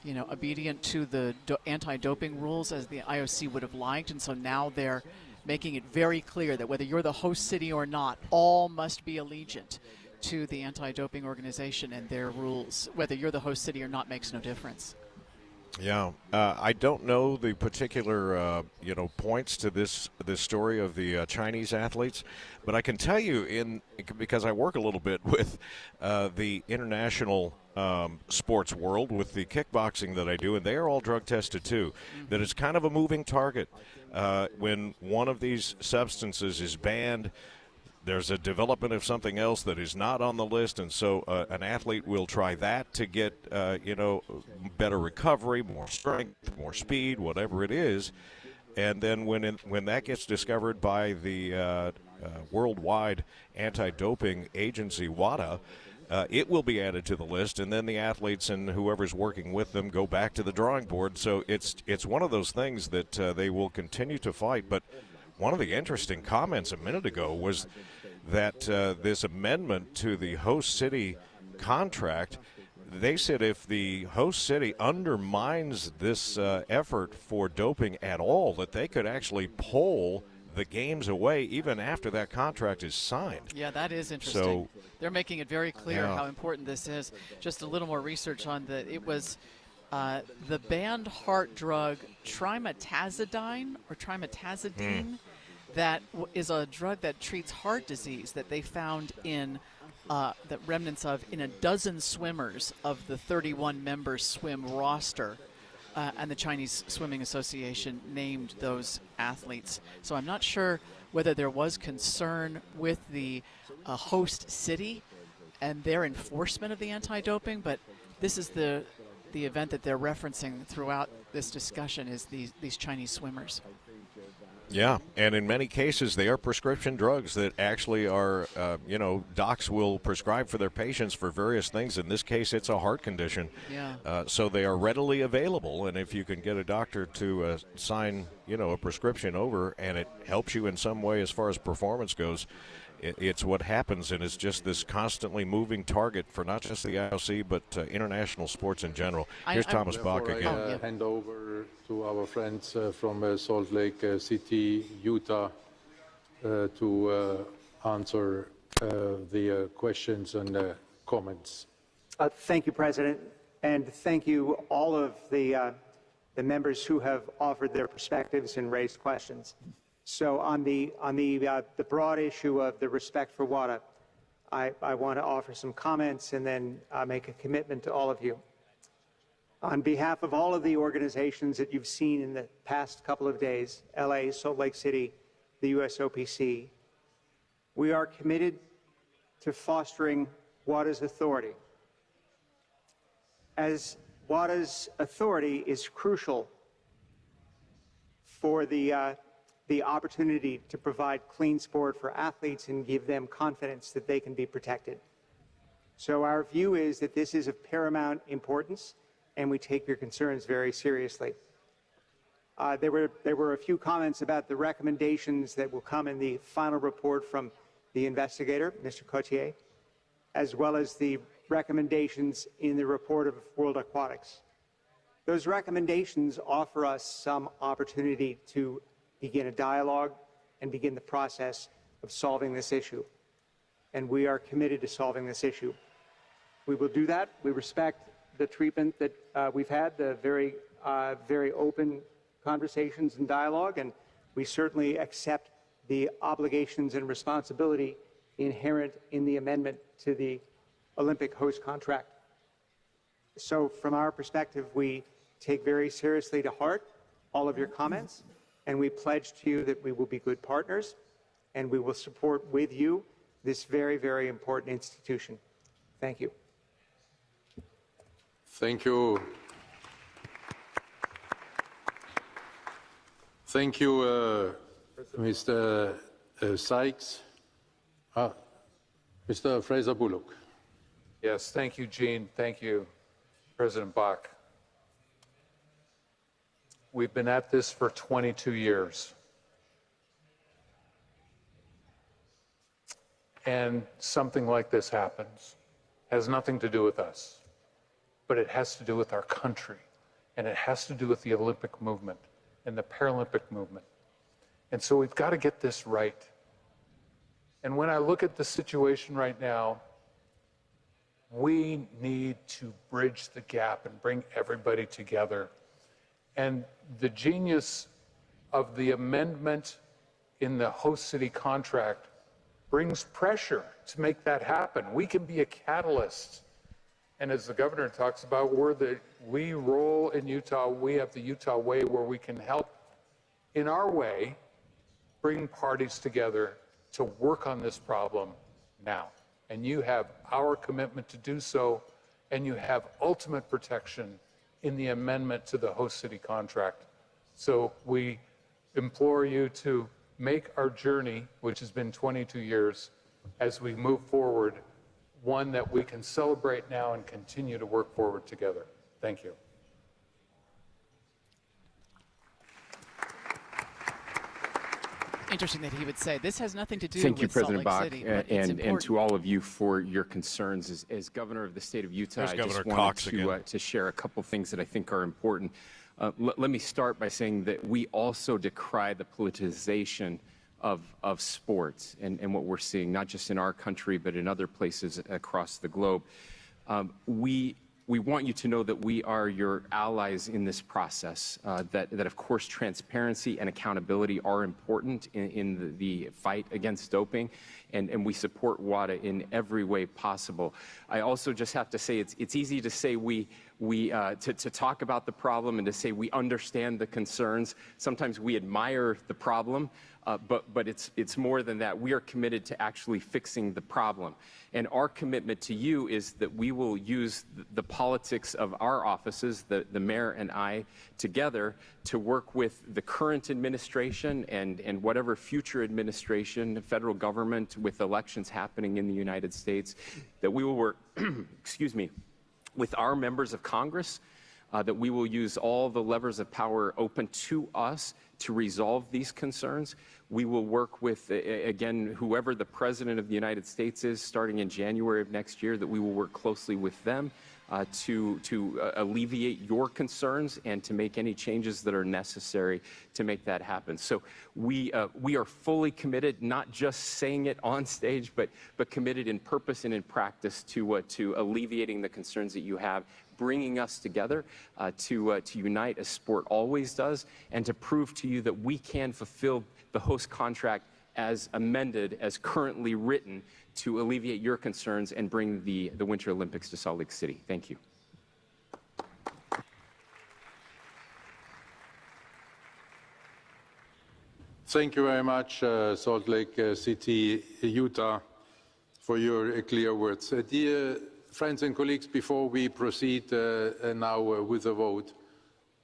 C: obedient to the anti-doping rules as the IOC would have liked, and so now they're making it very clear that whether you're the host city or not, all must be allegiant to the anti-doping organization and their rules. Whether you're the host city or not makes no difference.
B: Yeah, I don't know the particular points to this story of the Chinese athletes, but I can tell you, because I work a little bit with the international sports world, with the kickboxing that I do, and they are all drug tested too, that it's kind of a moving target. When one of these substances is banned, there's a development of something else that is not on the list, and so an athlete will try that to get better recovery, more strength, more speed, whatever it is. And then when that gets discovered by the worldwide anti-doping agency, WADA, it will be added to the list, and then the athletes and whoever's working with them go back to the drawing board. So it's one of those things that they will continue to fight. But one of the interesting comments a minute ago was that this amendment to the host city contract, they said if the host city undermines this effort for doping at all, that they could actually pull the games away even after that contract is signed.
C: Yeah, that is interesting. So, they're making it very clear how important this is. Just a little more research on that. It was the banned heart drug trimetazidine or trimetazidine that is a drug that treats heart disease that they found in the remnants of in a dozen swimmers of the 31-member swim roster. And the Chinese Swimming Association named those athletes. So I'm not sure whether there was concern with the host city and their enforcement of the anti-doping, but this is the event that they're referencing throughout this discussion is these Chinese swimmers.
B: Yeah, and in many cases, they are prescription drugs that actually are, docs will prescribe for their patients for various things. In this case, it's a heart condition.
C: Yeah.
B: So they are readily available, and if you can get a doctor to sign, a prescription over, and it helps you in some way as far as performance goes, it's what happens, and it's just this constantly moving target for not just the IOC, but international sports in general. Here's Thomas Bach again.
D: Hand over to our friends from Salt Lake City, Utah, to answer the questions and comments.
P: Thank you, President, and thank you all of the members who have offered their perspectives and raised questions. So on the broad issue of the respect for WADA, I want to offer some comments and then make a commitment to all of you. On behalf of all of the organizations that you've seen in the past couple of days, LA, Salt Lake City, the USOPC, we are committed to fostering WADA's authority. As WADA's authority is crucial for the opportunity to provide clean sport for athletes and give them confidence that they can be protected. So our view is that this is of paramount importance, and we take your concerns very seriously. There were a few comments about the recommendations that will come in the final report from the investigator, Mr. Cotier, as well as the recommendations in the report of World Aquatics. Those recommendations offer us some opportunity to begin a dialogue and begin the process of solving this issue. And we are committed to solving this issue. We will do that. We respect the treatment that we've had, the very open conversations and dialogue, and we certainly accept the obligations and responsibility inherent in the amendment to the Olympic host contract. So from our perspective, we take very seriously to heart all of your comments, and we pledge to you that we will be good partners and we will support with you this very, very important institution. Thank you.
D: Thank you. Thank you, Mr. Sykes. Mr. Fraser Bullock.
A: Yes, thank you, Gene. Thank you, President Bach. We've been at this for 22 years. And something like this happens. It has nothing to do with us, but it has to do with our country, and it has to do with the Olympic movement and the Paralympic movement. And so we've got to get this right. And when I look at the situation right now, we need to bridge the gap and bring everybody together. And the genius of the amendment in the host city contract brings pressure to make that happen. We can be a catalyst. And as the governor talks about, we roll in Utah, we have the Utah way where we can help in our way bring parties together to work on this problem now. And you have our commitment to do so, and you have ultimate protection in the amendment to the host city contract. So we implore you to make our journey, which has been 22 years, as we move forward, one that we can celebrate now and continue to work forward together. Thank you.
C: Interesting that he would say this has nothing to do
Q: Thank
C: with
Q: you, President
C: Salt
Q: Bach,
C: Lake City,
Q: and to all of you for your concerns. As governor of the state of Utah,
B: There's
Q: I
B: Governor
Q: just
B: Cox
Q: wanted to share a couple things that I think are important. Let me start by saying that we also decry the politicization of sports and what we're seeing, not just in our country, but in other places across the globe. We want you to know that we are your allies in this process, that of course transparency and accountability are important in the fight against doping, and we support WADA in every way possible. I also just have to say it's easy to say we to talk about the problem and to say we understand the concerns. Sometimes we admire the problem, but it's more than that. We are committed to actually fixing the problem. And our commitment to you is that we will use the politics of our offices, the mayor and I, together to work with the current administration and whatever future administration, federal government, with elections happening in the United States, that we will work, excuse me, with our members of Congress, that we will use all the levers of power open to us to resolve these concerns. We will work with, again, whoever the President of the United States is starting in January of next year, that we will work closely with them to alleviate your concerns and to make any changes that are necessary to make that happen. So we are fully committed, not just saying it on stage, but committed in purpose and in practice to alleviating the concerns that you have, bringing us together to unite as sport always does, and to prove to you that we can fulfill the host contract as amended, as currently written, to alleviate your concerns and bring the Winter Olympics to Salt Lake City. Thank you.
D: Thank you very much, Salt Lake City, Utah, for your clear words. Dear friends and colleagues, before we proceed now with the vote,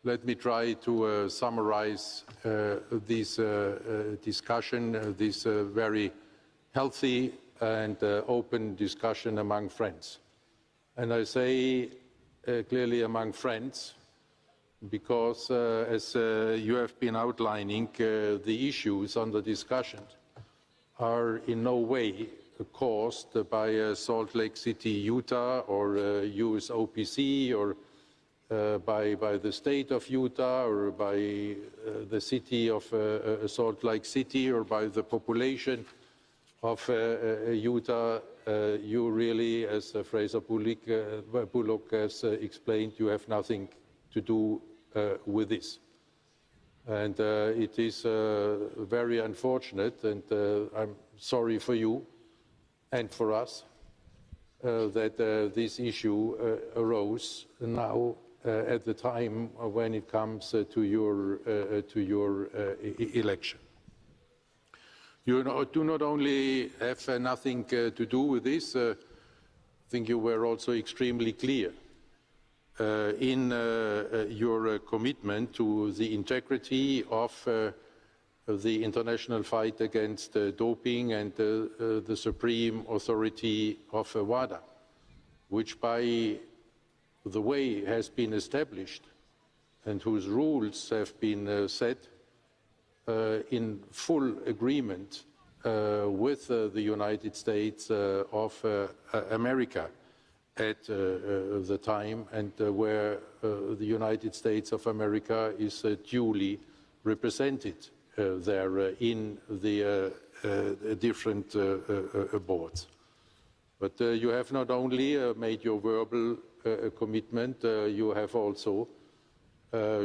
D: let me try to summarize this discussion, this very healthy and open discussion among friends. And I say clearly among friends, because as you have been outlining, the issues under discussion are in no way caused by Salt Lake City, Utah, or US OPC, or by the state of Utah, or by the city of Salt Lake City, or by the population of Utah. You really, as Fraser Bullock has explained, you have nothing to do with this. And it is very unfortunate, and I'm sorry for you and for us that this issue arose now at the time when it comes to your election. You do not only have nothing to do with this, I think you were also extremely clear in your commitment to the integrity of the international fight against doping and the supreme authority of WADA, which, by the way, has been established and whose rules have been set in full agreement with the United States of America at the time, and where the United States of America is duly represented there in the different boards. But you have not only made your verbal commitment, you have also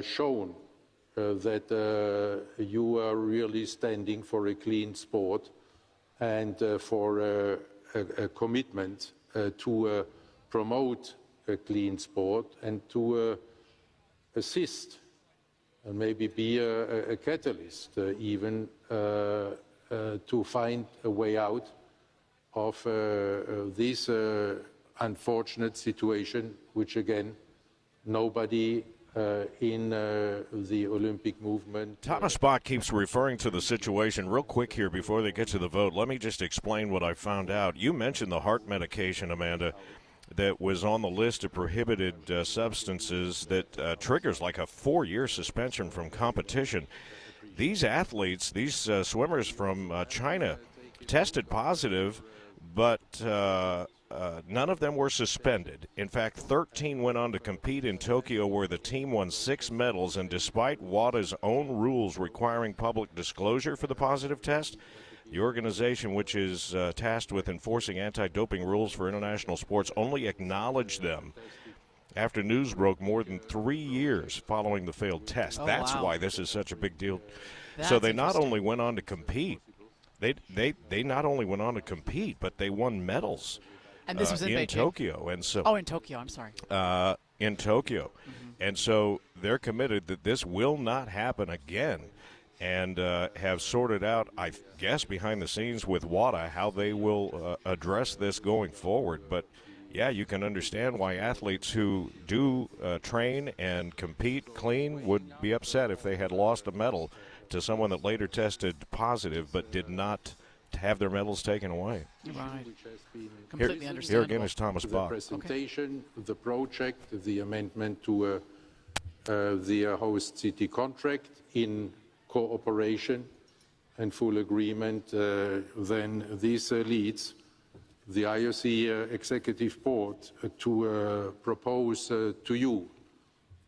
D: shown that you are really standing for a clean sport and for a commitment to promote a clean sport and to assist and maybe be a catalyst even to find a way out of this unfortunate situation, which again, nobody in the Olympic movement.
B: Thomas Bach keeps referring to the situation. Real quick here before they get to the vote, let me just explain what I found out. You mentioned the heart medication, Amanda, that was on the list of prohibited substances that triggers like a 4-year suspension from competition. These athletes, these swimmers from China, tested positive, but none of them were suspended. In fact, 13 went on to compete in Tokyo, where the team won 6 medals, and despite WADA's own rules requiring public disclosure for the positive test, the organization, which is tasked with enforcing anti-doping rules for international sports, only acknowledged them after news broke more than 3 years following the failed test. That's why this is such a big deal. So they not only went on to compete, they not only went on to compete, but they won medals.
C: And this was in Beijing.
B: Tokyo, and so
C: in Tokyo. I'm sorry.
B: in Tokyo. And so they're committed that this will not happen again, and have sorted out, I guess, behind the scenes with WADA how they will address this going forward. But, yeah, you can understand why athletes who do train and compete clean would be upset if they had lost a medal to someone that later tested positive but did not have their medals taken away.
C: Right.
B: Completely
C: understandable.
B: Here again is Thomas
D: The
B: Bach.
D: presentation, the project, the amendment to the host city contract in cooperation and full agreement, then this leads the IOC Executive Board to propose to you,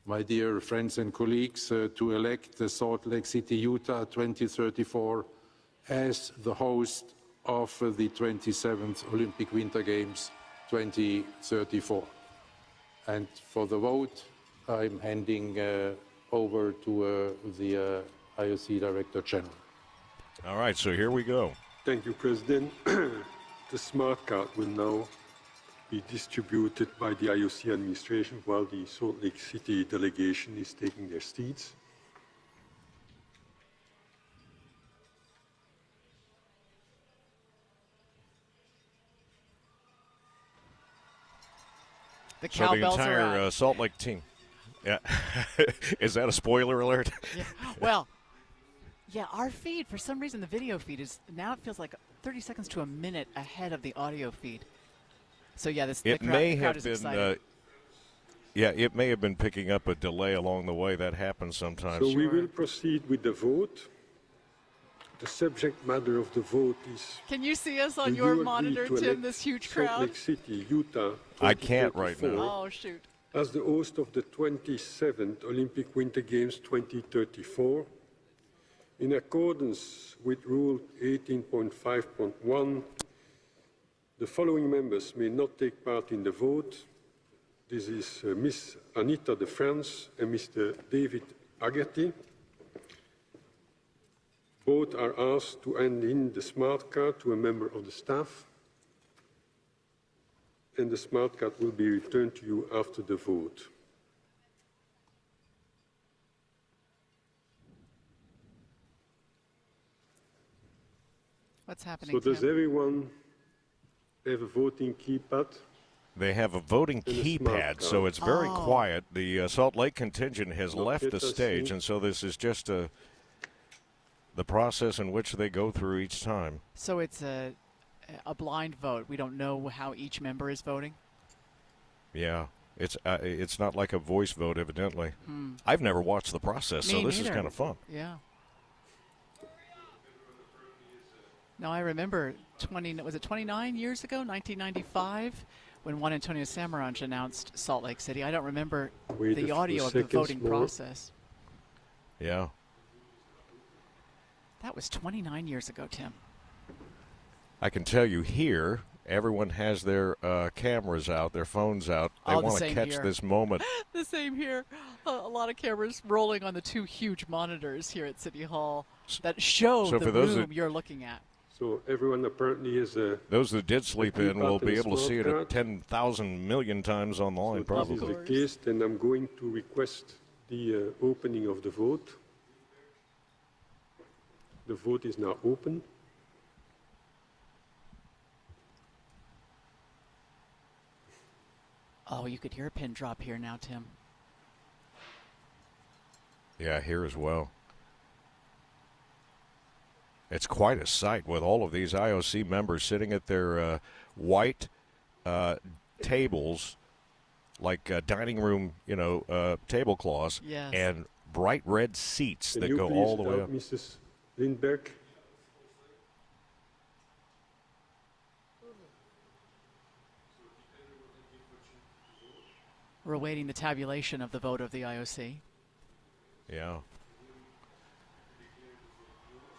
D: my dear friends and colleagues, to elect the Salt Lake City, Utah 2034 as the host of the 27th Olympic Winter Games 2034. And for the vote, I'm handing over to the IOC Director General.
B: All right, so here we go.
R: Thank you, President. The smart card will now be distributed by the IOC administration while the Salt Lake City delegation is taking their seats.
C: The
B: So the
C: cowbells are
B: entire
C: out.
B: Salt Lake team. Yeah. Is that a spoiler alert?
C: Yeah. Well, yeah, our feed, for some reason, the video feed is now, it feels like 30 seconds to a minute ahead of the audio feed. So, yeah, the
B: It
C: crowd,
B: may
C: the crowd
B: have
C: is
B: been,
C: excited.
B: yeah, it may have been picking up a delay along the way. That happens sometimes.
R: So we will proceed with the vote. The subject matter of the vote is...
C: Can you see us on
R: do
C: your
R: you agree
C: monitor,
R: to
C: Tim,
R: elect
C: this huge
R: Salt
C: crowd?
R: Lake City, Utah,
B: I can't right now.
R: 2034
C: Oh, shoot.
R: as the host of the 27th Olympic Winter Games 2034, in accordance with Rule 18.5.1, the following members may not take part in the vote. This is Ms. Anita de France and Mr. David Agati. Both are asked to hand in the smart card to a member of the staff, and the smart card will be returned to you after the vote.
C: What's happening,
R: So does
C: Tim?
R: everyone have a voting keypad?
B: They have a voting
R: And a smart
B: keypad, so
R: card.
B: it's very
C: Oh.
B: quiet. The Salt Lake contingent has
R: Not
B: left
R: yet,
B: the
R: I
B: stage,
R: see.
B: and so this is just the process in which they go through each time.
C: So it's a blind vote. We don't know how each member is voting?
B: Yeah, it's not like a voice vote, evidently.
C: Hmm.
B: I've never watched the process, so
C: Me
B: this is
C: neither.
B: kind of fun.
C: Yeah. No, I remember 29 years ago, 1995, when Juan Antonio Samaranch announced Salt Lake City. I don't remember
R: Wait a
C: the
R: few
C: audio of the
R: seconds
C: voting
R: more.
C: process.
B: Yeah.
C: That was 29 years ago, Tim.
B: I can tell you here, everyone has their cameras out, their phones out. They
C: Oh, the
B: want to
C: same
B: catch
C: here.
B: this moment.
C: The same here. A lot of cameras rolling on the two huge monitors here at City Hall that show
B: So
C: the
B: for those
C: room
B: that-
C: you're looking at.
R: So everyone apparently is a...
B: Those that did sleep in will be able to see it
R: Smart
B: at 10,000 million times online,
R: So this is
B: probably.
R: the case, then I'm going to request the opening of the vote. The vote is now open.
C: Oh, you could hear a pin drop here now, Tim.
B: Yeah, here as well. It's quite a sight with all of these IOC members sitting at their white tables, like dining room, tablecloths,
C: Yes.
B: and bright red seats
R: Can
B: that
R: you
B: go
R: please
B: all the way
R: help
B: up.
R: Mrs. Lindberg?
C: We're awaiting the tabulation of the vote of the IOC.
B: Yeah.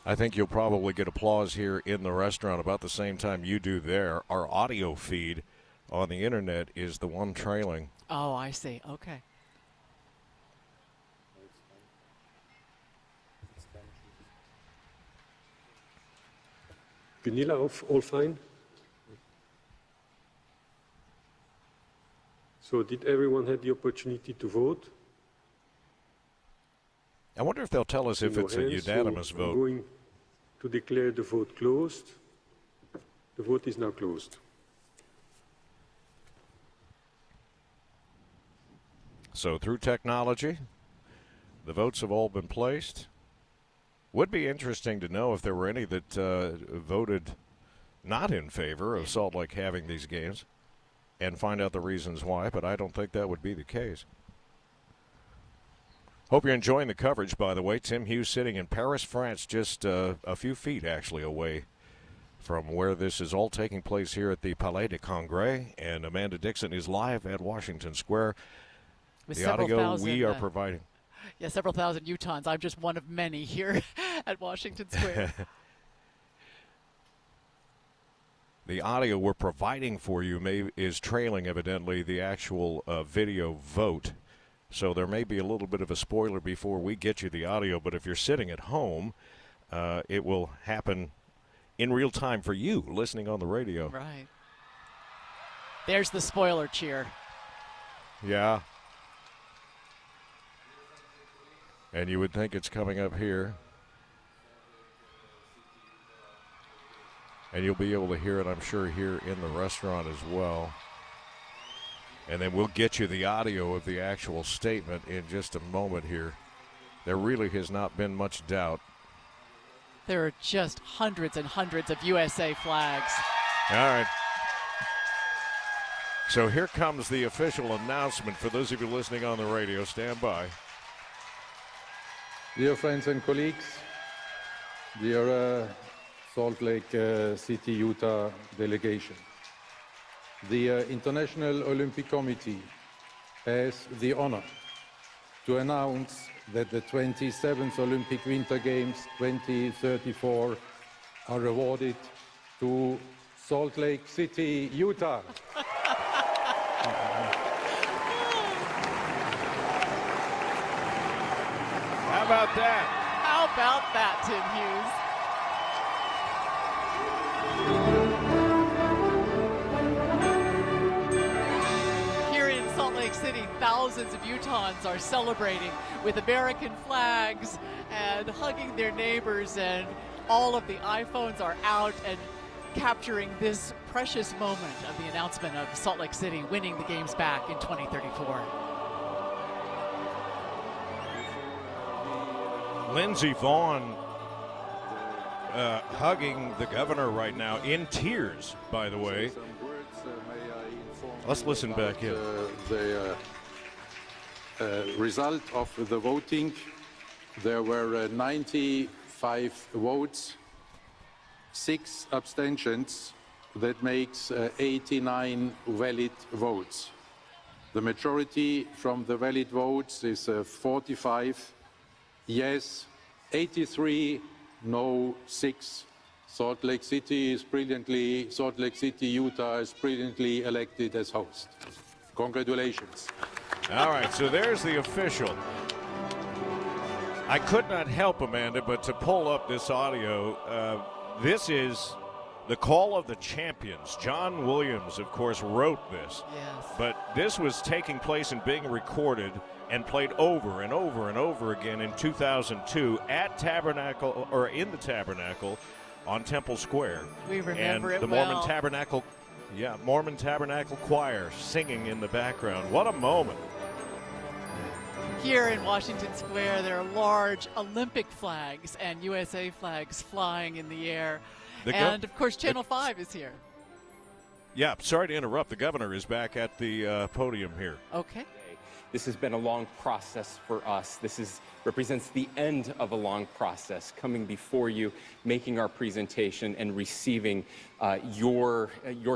B: I think you'll probably get applause here in the restaurant about the same time you do there. Our audio feed on the internet is the one trailing.
C: Oh, I see. Okay.
R: Gunilla, all fine? So did everyone have the opportunity to vote?
B: I wonder if they'll tell us if it's a unanimous
R: I'm
B: vote.
R: going to declare the vote closed. The vote is now closed.
B: So through technology, the votes have all been placed. Would be interesting to know if there were any that voted not in favor of Salt Lake having these games and find out the reasons why, but I don't think that would be the case. Hope you're enjoying the coverage, by the way. Tim Hughes sitting in Paris, France, just a few feet actually away from where this is all taking place here at the Palais de Congrès, and Amanda Dixon is live at Washington Square.
C: With
B: the audio we are providing.
C: Yeah, several thousand Utahns. I'm just one of many here at Washington Square.
B: The audio we're providing for you is trailing, evidently, the actual video vote. So there may be a little bit of a spoiler before we get you the audio, but if you're sitting at home, it will happen in real time for you listening on the radio.
C: Right. There's the spoiler cheer.
B: Yeah. And you would think it's coming up here. And you'll be able to hear it, I'm sure, here in the restaurant as well. And then we'll get you the audio of the actual statement in just a moment here. There really has not been much doubt.
C: There are just hundreds and hundreds of USA flags.
B: All right. So here comes the official announcement for those of you listening on the radio. Stand by.
D: Dear friends and colleagues, dear Salt Lake City, Utah delegation, the International Olympic Committee has the honor to announce that the 27th Olympic Winter Games 2034 are awarded to Salt Lake City, Utah.
B: How about that?
C: How about that, Tim Hughes? Here in Salt Lake City, thousands of Utahns are celebrating with American flags and hugging their neighbors, and all of the iPhones are out and capturing this precious moment of the announcement of Salt Lake City winning the games back in 2034.
B: Lindsey Vaughn hugging the governor right now, in tears, by the way. Let's listen back in.
D: The result of the voting, there were 95 votes, 6 abstentions. That makes 89 valid votes. The majority from the valid votes is 45. Yes, 83, no, 6. Salt Lake City, Utah is brilliantly elected as host. Congratulations.
B: All right, so there's the official. I could not help, Amanda, but to pull up this audio. This is the call of the champions. John Williams, of course, wrote this.
C: Yes.
B: But this was taking place and being recorded and played over and over and over again in 2002 at Tabernacle, or in the Tabernacle on Temple Square.
C: We remember it
B: the
C: well.
B: Mormon Tabernacle Choir singing in the background. What a moment.
C: Here in Washington Square, there are large Olympic flags and USA flags flying in the air. And, of course, Channel 5 is here.
B: Yeah, sorry to interrupt. The governor is back at the podium here.
C: Okay.
Q: This has been a long process for us. This represents the end of a long process, coming before you, making our presentation, and receiving your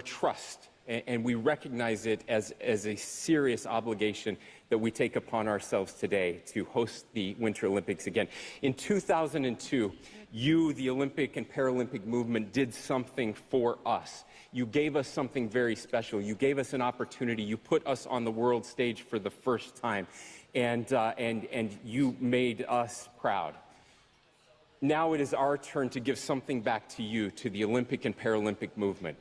Q: trust. And we recognize it as a serious obligation that we take upon ourselves today to host the Winter Olympics again. In 2002, you, the Olympic and Paralympic movement, did something for us. You gave us something very special. You gave us an opportunity. You put us on the world stage for the first time, and you made us proud. Now it is our turn to give something back to you, to the Olympic and Paralympic movement.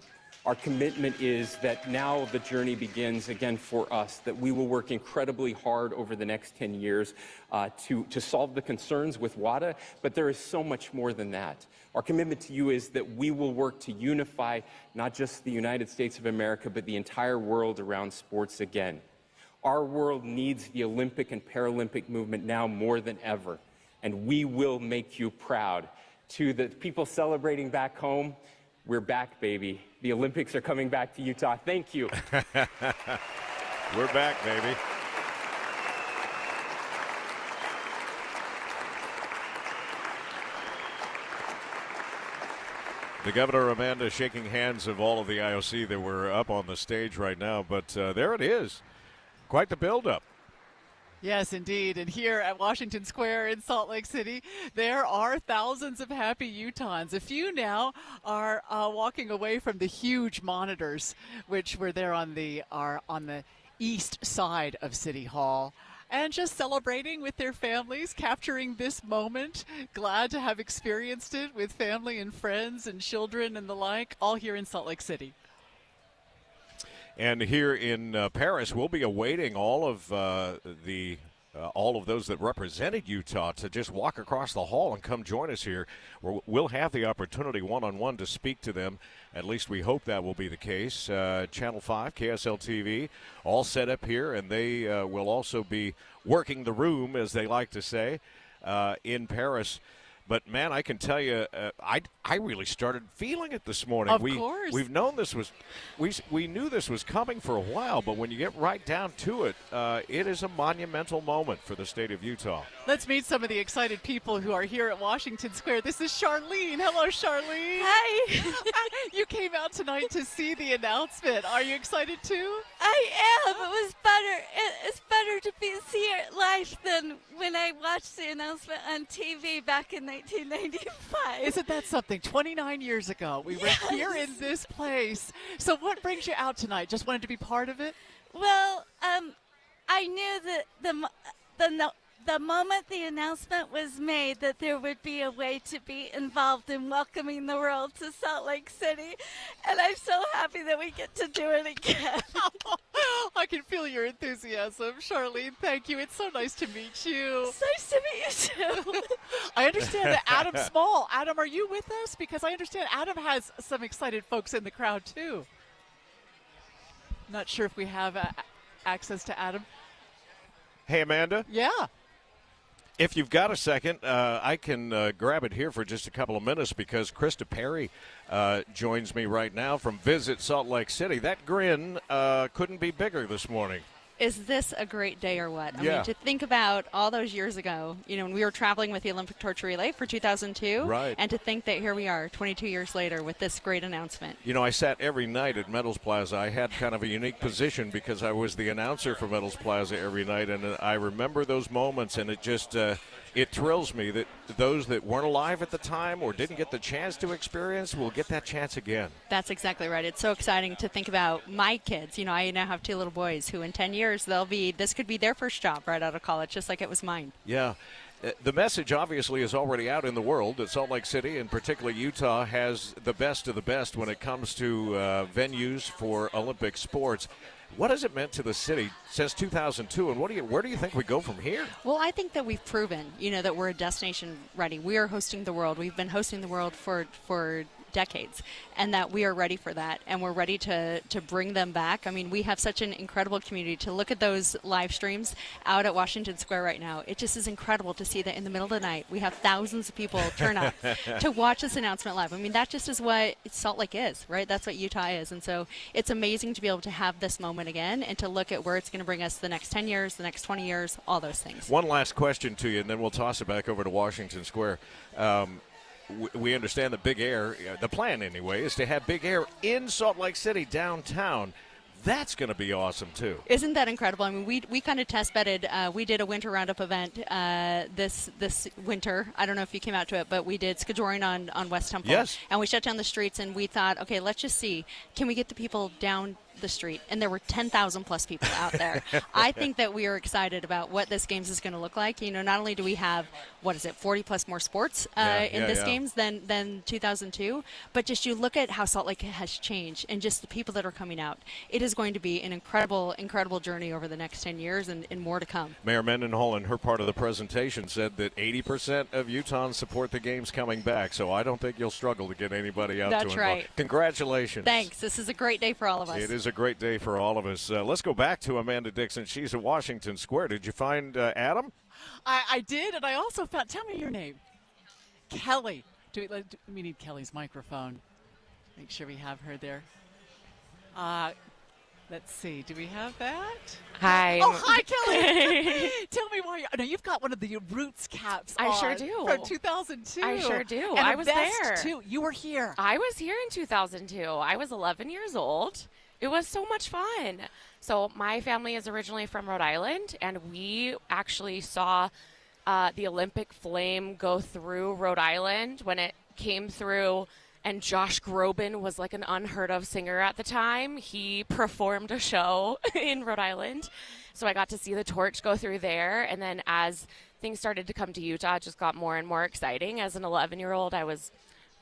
Q: Our commitment is that now the journey begins again for us, that we will work incredibly hard over the next 10 years to solve the concerns with WADA, but there is so much more than that. Our commitment to you is that we will work to unify not just the United States of America, but the entire world around sports again. Our world needs the Olympic and Paralympic movement now more than ever, and we will make you proud. To the people celebrating back home, we're back, baby. The Olympics are coming back to Utah. Thank you.
B: We're back, baby. The governor, Amanda, shaking hands of all of the IOC that were up on the stage right now, but there it is. Quite the buildup.
C: Yes, indeed. And here at Washington Square in Salt Lake City, there are thousands of happy Utahns. A few now are walking away from the huge monitors, which were there on the east side of City Hall, and just celebrating with their families, capturing this moment. Glad to have experienced it with family and friends and children and the like, all here in Salt Lake City.
B: And here in Paris, we'll be awaiting all of all of those that represented Utah to just walk across the hall and come join us here. We'll have the opportunity one-on-one to speak to them. At least we hope that will be the case. Channel 5, KSL TV, all set up here, and they will also be working the room, as they like to say, in Paris. But, man, I can tell you, I really started feeling it this morning.
C: Of course.
B: We've known this was we knew this was coming for a while, but when you get right down to it, it is a monumental moment for the state of Utah.
C: Let's meet some of the excited people who are here at Washington Square. This is Charlene. Hello, Charlene.
S: Hi.
C: You came out tonight to see the announcement. Are you excited too?
S: I am. It was better. It's better to see it live than when I watched the announcement on TV back in 1995.
C: Isn't that something? 29 years ago, we were here in this place. So what brings you out tonight? Just wanted to be part of it?
S: Well, I knew that the moment the announcement was made that there would be a way to be involved in welcoming the world to Salt Lake City, and I'm so happy that we get to do it again.
C: I can feel your enthusiasm, Charlene. Thank you. It's so nice to meet you.
S: It's nice to meet you too.
C: I understand that Adam Small. Adam, are you with us? Because I understand Adam has some excited folks in the crowd too. Not sure if we have access to Adam.
B: Hey, Amanda.
C: Yeah.
B: If you've got a second, I can grab it here for just a couple of minutes because Krista Perry joins me right now from Visit Salt Lake City. That grin couldn't be bigger this morning.
T: Is this a great day or what? I
B: Yeah.
T: mean, to think about all those years ago, when we were traveling with the Olympic Torch Relay for 2002,
B: right.
T: And to think that here we are 22 years later with this great announcement.
B: I sat every night at Metals Plaza. I had kind of a unique position because I was the announcer for Metals Plaza every night, and I remember those moments, and it just it thrills me that those that weren't alive at the time or didn't get the chance to experience will get that chance again.
T: That's exactly right. It's so exciting to think about my kids. I now have 2 little boys who in 10 years, this could be their first job right out of college, just like it was mine.
B: Yeah. The message obviously is already out in the world that Salt Lake City, and particularly Utah, has the best of the best when it comes to venues for Olympic sports. What has it meant to the city since 2002, and where do you think we go from here?
T: Well, I think that we've proven, that we're a destination ready. We are hosting the world. We've been hosting the world for decades, and that we are ready for that, and we're ready to bring them back. I mean, we have such an incredible community. To look at those live streams out at Washington Square right now, it just is incredible to see that in the middle of the night we have thousands of people turn up to watch this announcement live. I mean, that just is what Salt Lake is, right? That's what Utah is, and so it's amazing to be able to have this moment again and to look at where it's going to bring us the next 10 years, the next 20 years, all those things.
B: One last question to you, and then we'll toss it back over to Washington Square. We understand that Big Air, the plan anyway, is to have Big Air in Salt Lake City downtown. That's going to be awesome, too.
T: Isn't that incredible? I mean, we kind of test bedded. We did a winter roundup event this winter. I don't know if you came out to it, but we did skijoring on West Temple.
B: Yes.
T: And we shut down the streets, and we thought, okay, let's just see. Can we get the people down the street, and there were 10,000 plus people out there. I think that we are excited about what this Games is going to look like. You know, not only do we have, 40 plus more sports in this Games than 2002, but just you look at how Salt Lake has changed and just the people that are coming out. It is going to be an incredible journey over the next 10 years and more to come.
B: Mayor Mendenhall, in her part of the presentation, said that 80% of Utahns support the Games coming back, so I don't think you'll struggle to get anybody out to involve.
T: That's right.
B: Congratulations.
T: Thanks. This is a great day for all of us.
B: It is a great day for all of us. Let's go back to Amanda Dixon. She's at Washington Square. Did you find Adam?
C: I did, and I also found, tell me your name. Kelly. We need Kelly's microphone. Make sure we have her there. Let's see. Do we have that?
U: Hi.
C: Oh, hi, Kelly. Tell me why. Now, you've got one of the Roots caps
U: I
C: on
U: sure do.
C: from 2002.
U: I sure do.
C: And
U: I
C: a
U: was
C: vest,
U: there.
C: too. You were here.
U: I was here in 2002. I was 11 years old. It was so much fun. So my family is originally from Rhode Island, and we actually saw the Olympic flame go through Rhode Island when it came through. And Josh Groban was like an unheard of singer at the time. He performed a show in Rhode Island. So I got to see the torch go through there. And then as things started to come to Utah, it just got more and more exciting. As an 11-year-old, I was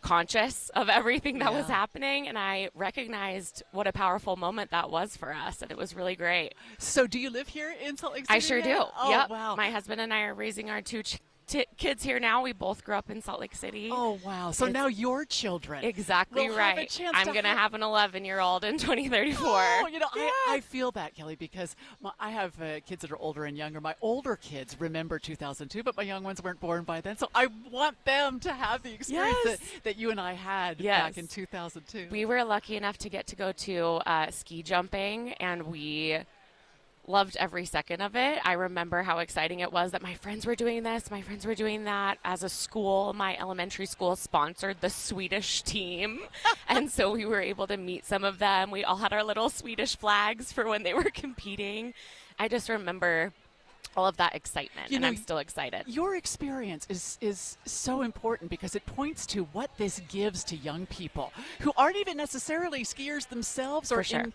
U: conscious of everything that was happening. And I recognized what a powerful moment that was for us. And it was really great.
C: So do you live here in Salt Lake City?
U: I sure do.
C: Now? Oh,
U: yep.
C: wow.
U: My husband and I are raising our two kids here now. We both grew up in Salt Lake City.
C: Oh, wow. So now your children.
U: Exactly
C: will
U: right.
C: Have a chance
U: I'm going to have an 11-year-old in 2034.
C: Oh, I feel that, Kelly, because I have kids that are older and younger. My older kids remember 2002, but my young ones weren't born by then. So I want them to have the experience that you and I had back in 2002.
U: We were lucky enough to get to go to ski jumping, and we loved every second of it. I remember how exciting it was that my friends were doing this, my friends were doing that. As a school, my elementary school sponsored the Swedish team, and so we were able to meet some of them. We all had our little Swedish flags for when they were competing. I just remember all of that excitement, and I'm still excited.
C: Your experience is so important because it points to what this gives to young people who aren't even necessarily skiers themselves or in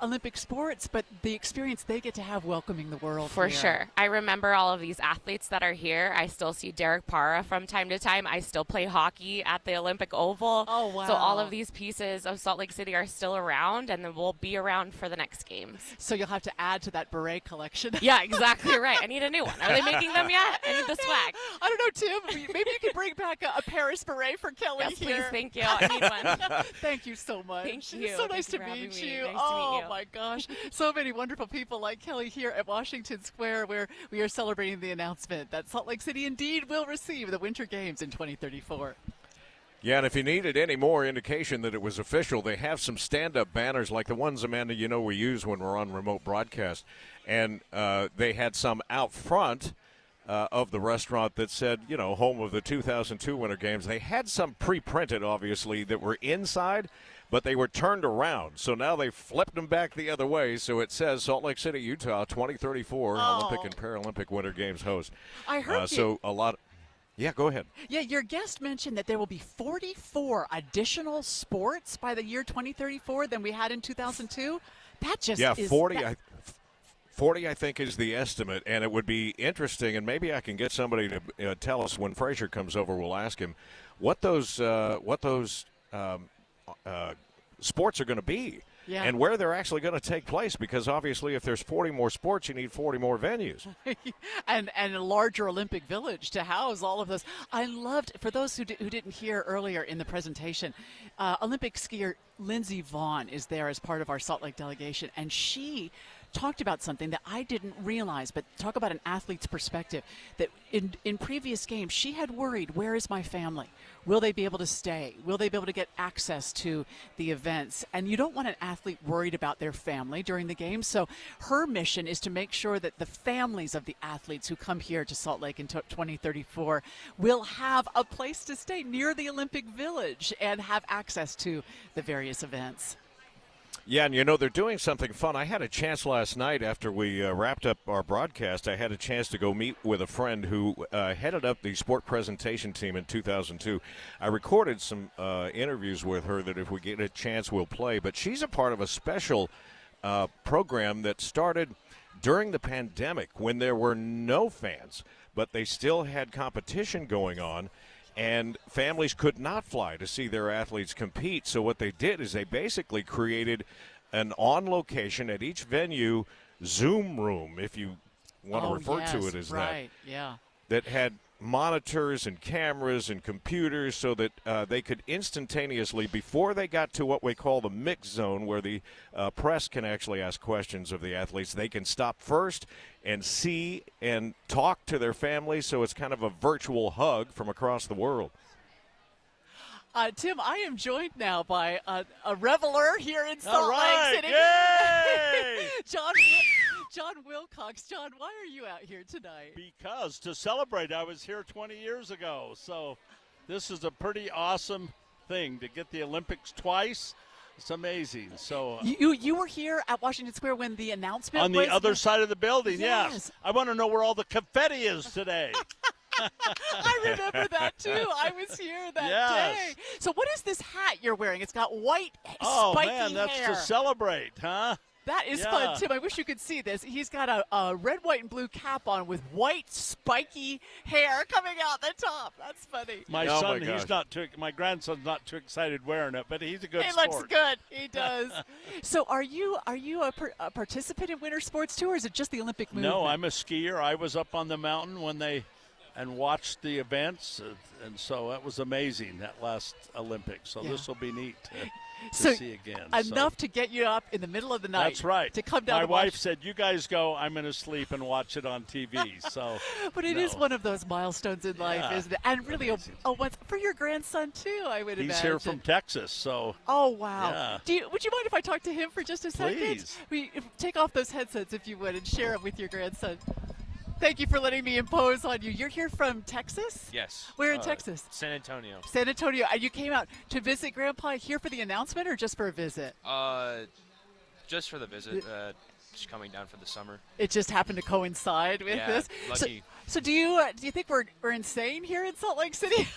C: Olympic sports, but the experience they get to have welcoming the world.
U: For sure. I remember all of these athletes that are here. I still see Derek Parra from time to time. I still play hockey at the Olympic Oval.
C: Oh, wow.
U: So all of these pieces of Salt Lake City are still around, and then we'll be around for the next games.
C: So you'll have to add to that beret collection.
U: Yeah, exactly right. I need a new one. Are they making them yet? I need the swag.
C: I don't know, Tim. Maybe you could bring back a Paris beret for Kelly
U: yes,
C: here.
U: Please. Thank you. I need one.
C: Thank you so much.
U: Thank you.
C: So nice to
U: Thank you for
C: meet
U: having me.
C: you.
U: Nice
C: Oh,
U: to meet you.
C: my gosh. So many wonderful people like Kelly here at Washington Square, where we are celebrating the announcement that Salt Lake City indeed will receive the Winter Games in 2034.
B: Yeah, and if you needed any more indication that it was official, they have some stand-up banners like the ones, Amanda, we use when we're on remote broadcast. And they had some out front of the restaurant that said, home of the 2002 Winter Games. They had some pre-printed, obviously, that were inside, but they were turned around. So now they flipped them back the other way. So it says Salt Lake City, Utah, 2034 Olympic and Paralympic Winter Games host.
C: I heard
B: so a lot. Yeah, go ahead.
C: Yeah, your guest mentioned that there will be 44 additional sports by the year 2034 than we had in 2002. That just is
B: 40. 40, I think, is the estimate, and it would be interesting, and maybe I can get somebody to tell us when Frazier comes over. We'll ask him what those sports are going to be.
C: Yeah.
B: And where they're actually going to take place, because obviously if there's 40 more sports, you need 40 more venues.
C: and a larger Olympic village to house all of those. I loved, for those who didn't hear earlier in the presentation, Olympic skier Lindsey Vaughn is there as part of our Salt Lake delegation, and she talked about something that I didn't realize, but talk about an athlete's perspective, that in previous games she had worried, where is my family? Will they be able to stay? Will they be able to get access to the events? And you don't want an athlete worried about their family during the game. So her mission is to make sure that the families of the athletes who come here to Salt Lake in 2034 will have a place to stay near the Olympic Village and have access to the various events.
B: Yeah, and you know, they're doing something fun. I had a chance last night after we wrapped up our broadcast. I had a chance to go meet with a friend who headed up the sport presentation team in 2002. I recorded some interviews with her that if we get a chance we'll play, but she's a part of a special program that started during the pandemic when there were no fans, but they still had competition going on. And families could not fly to see their athletes compete. So what they did is they basically created an on-location at each venue Zoom room, if you want to refer to it as
C: right, yeah.
B: that had monitors and cameras and computers so that they could instantaneously, before they got to what we call the mix zone, where the press can actually ask questions of the athletes, they can stop first and see and talk to their families. So it's kind of a virtual hug from across the world.
C: Tim, I am joined now by a reveler here in Salt Lake City.
E: Yay!
C: John Wilcox. John, why are you out here tonight?
E: Because to celebrate, I was here 20 years ago. So this is a pretty awesome thing to get the Olympics twice. It's amazing. So
C: you were here at Washington Square when the announcement
E: on the
C: was
E: other side of the building.
C: Yes.
E: I want to know where all the confetti is today.
C: I remember that too. I was here that day. So what is this hat you're wearing? It's got white, spiky
E: man, that's
C: hair.
E: to celebrate, huh?
C: That is fun, Tim. I wish you could see this. He's got a red, white, and blue cap on with white, spiky hair coming out the top. That's funny.
E: My son, he's not too. My grandson's not too excited wearing it, but he's a good sport.
C: He looks good. He does. So, are you a participant in winter sports too, or is it just the Olympic movement?
E: No, I'm a skier. I was up on the mountain when they watched the events, and so that was amazing, that last Olympics. So this will be neat to see again.
C: Enough to get you up in the middle of the night.
E: That's right.
C: To come down.
E: My
C: to watch.
E: wife said, "You guys go. I'm going to sleep and watch it on TV." So,
C: but it is one of those milestones in life, isn't it? And really, once for your grandson too, I would imagine.
E: He's here from Texas, so.
C: Oh wow!
E: Yeah.
C: Would you mind if I talk to him for just a second?
E: Please.
C: Take off those headsets if you would, and share it with your grandson. Thank you for letting me impose on you. You're here from Texas?
V: Yes.
C: Where in Texas?
V: San Antonio.
C: San Antonio. And you came out to visit Grandpa here for the announcement or just for a visit?
V: Just for the visit. Just coming down for the summer.
C: It just happened to coincide with this?
V: Lucky.
C: So do you think we're insane here in Salt Lake City?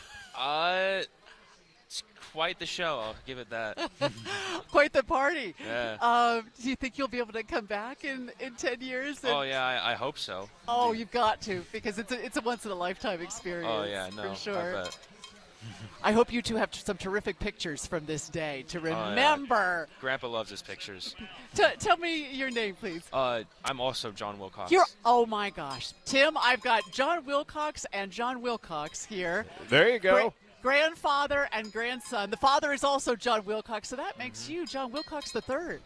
V: It's quite the show, I'll give it that.
C: Quite the party.
V: Yeah.
C: Do you think you'll be able to come back in 10 years?
V: Oh, yeah, I hope so.
C: Oh, you've got to, because it's a once-in-a-lifetime experience.
V: Oh, yeah, no,
C: for sure.
V: I bet.
C: I hope you two have some terrific pictures from this day to remember.
V: Oh, yeah. Grandpa loves his pictures.
C: Tell me your name, please.
V: I'm also John Wilcox.
C: Oh, my gosh. Tim, I've got John Wilcox and John Wilcox here.
B: There you go.
C: Grandfather and grandson. The father is also John Wilcox, so that makes you John Wilcox III.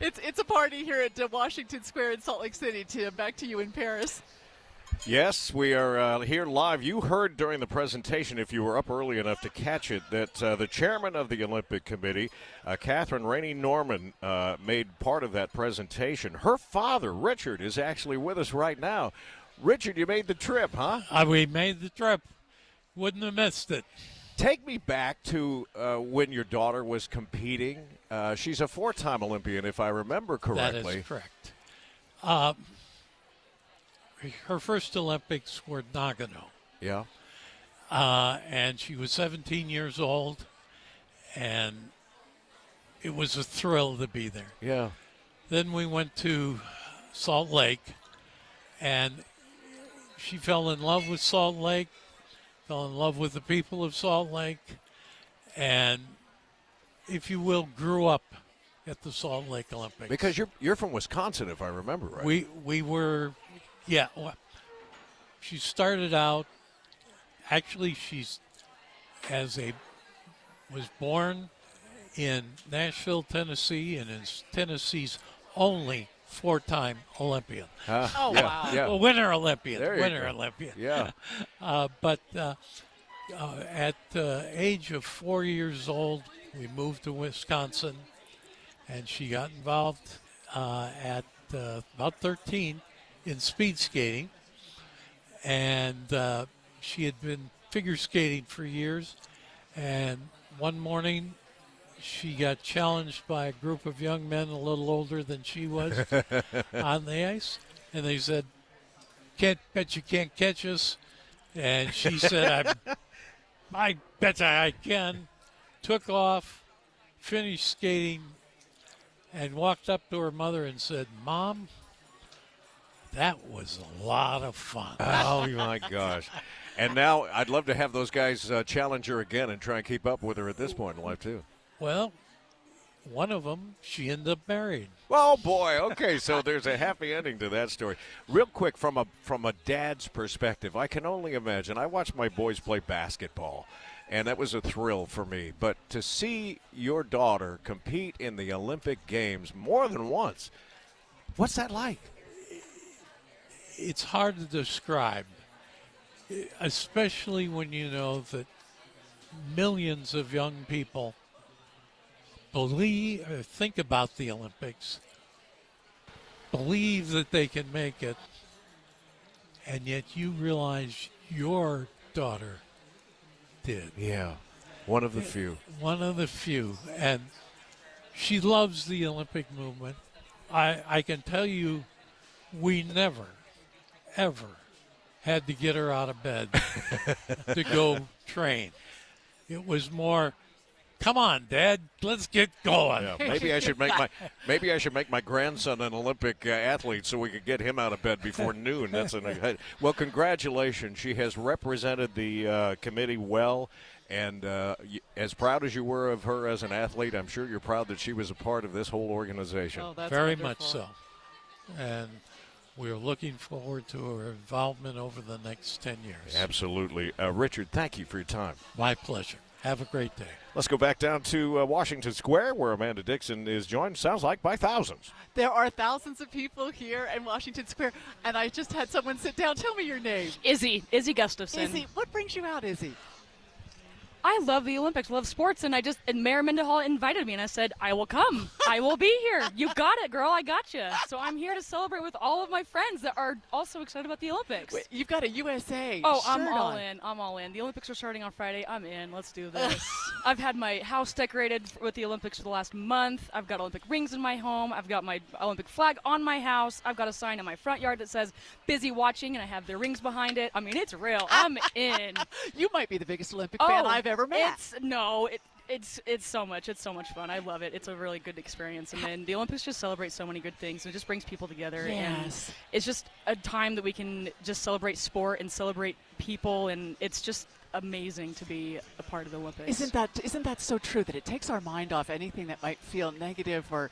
C: It's a party here at Washington Square in Salt Lake City, Tim. Back to you in Paris.
B: Yes, we are here live. You heard during the presentation, if you were up early enough to catch it, that the chairman of the Olympic Committee, Catherine Rainey Norman, made part of that presentation. Her father, Richard, is actually with us right now. Richard, you made the trip, huh?
W: We made the trip. Wouldn't have missed it.
B: Take me back to when your daughter was competing. She's a four-time Olympian, if I remember correctly.
W: That is correct. Her first Olympics were Nagano.
B: Yeah.
W: And she was 17 years old, and it was a thrill to be there.
B: Yeah.
W: Then we went to Salt Lake, and she fell in love with Salt Lake, fell in love with the people of Salt Lake, and, if you will, grew up at the Salt Lake Olympics.
B: Because you're from Wisconsin, if I remember right.
W: We were, yeah. She started out, actually was born in Nashville, Tennessee, and is Tennessee's only four-time Olympian.
C: Oh, wow.
B: Yeah.
W: Well, Winter Olympian.
B: Winter
W: Olympian.
B: Yeah.
W: But at the age of 4 years old, we moved to Wisconsin, and she got involved at about 13 in speed skating. And she had been figure skating for years. And one morning, she got challenged by a group of young men a little older than she was on the ice, and they said, "Can't bet you can't catch us." And she said, I bet I can. Took off, finished skating, and walked up to her mother and said, "Mom, that was a lot of fun."
B: Oh, my gosh. And now I'd love to have those guys challenge her again and try and keep up with her at this point in life, too.
W: Well, one of them, she ended up married.
B: Oh, boy. Okay, so there's a happy ending to that story. Real quick, from a dad's perspective, I can only imagine. I watched my boys play basketball, and that was a thrill for me. But to see your daughter compete in the Olympic Games more than once, what's that like?
W: It's hard to describe, especially when you know that millions of young people believe or think about the Olympics, believe that they can make it, and yet you realize your daughter did.
B: Yeah, one of the few.
W: One of the few. And she loves the Olympic movement. I can tell you, we never, ever had to get her out of bed to go train. It was more, "Come on, Dad, let's get going."
B: Yeah, maybe I should make my grandson an Olympic athlete so we could get him out of bed before noon. Well, congratulations. She has represented the committee well, and as proud as you were of her as an athlete, I'm sure you're proud that she was a part of this whole organization.
W: Oh, that's very wonderful. Much so. And we're looking forward to her involvement over the next 10 years.
B: Absolutely. Richard, thank you for your time.
W: My pleasure. Have a great day.
B: Let's go back down to Washington Square, where Amanda Dixon is joined, sounds like, by thousands.
F: There are thousands of people here in Washington Square, and I just had someone sit down. Tell me your name.
G: Izzy Gustafson.
F: Izzy, what brings you out, Izzy?
G: I love the Olympics, love sports, and Mayor Mendenhall invited me, and I said, I will come. I will be here. You got it, girl. I got you. So I'm here to celebrate with all of my friends that are also excited about the Olympics.
F: Wait, you've got a USA
G: Oh,
F: shirt
G: I'm all
F: on.
G: in. I'm all in. The Olympics are starting on Friday. I'm in. Let's do this. I've had my house decorated with the Olympics for the last month. I've got Olympic rings in my home. I've got my Olympic flag on my house. I've got a sign in my front yard that says, "Busy watching," and I have their rings behind it. I mean, it's real. I'm in.
F: You might be the biggest Olympic fan I've ever met.
G: It's so much. It's so much fun. I love it. It's a really good experience. And then the Olympics just celebrate so many good things. It just brings people together.
F: Yes.
G: And it's just a time that we can just celebrate sport and celebrate people. And it's just amazing to be a part of the Olympics.
F: Isn't that so true that it takes our mind off anything that might feel negative or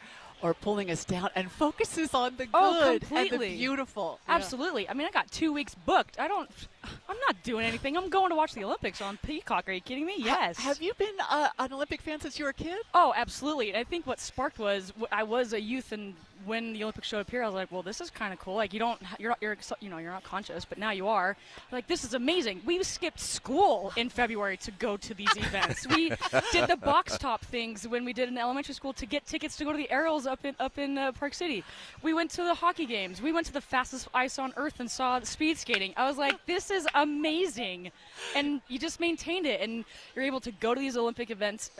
F: pulling us down and focuses on the good and the beautiful.
G: Absolutely. I mean, I got 2 weeks booked. I'm not doing anything. I'm going to watch the Olympics on Peacock. Are you kidding me? Yes.
F: Have you been an Olympic fan since you were a kid?
G: Oh, absolutely. And I think what sparked was I was a youth, and when the Olympics showed up here, I was like, well, this is kind of cool. Like you're not conscious, but now you are. Like, this is amazing. We skipped school in February to go to these events. We did the box top things when we did in elementary school to get tickets to go to the aerials up in Park City. We went to the hockey games. We went to the fastest ice on earth and saw speed skating. I was like, this is amazing. And you just maintained it, and you're able to go to these Olympic venues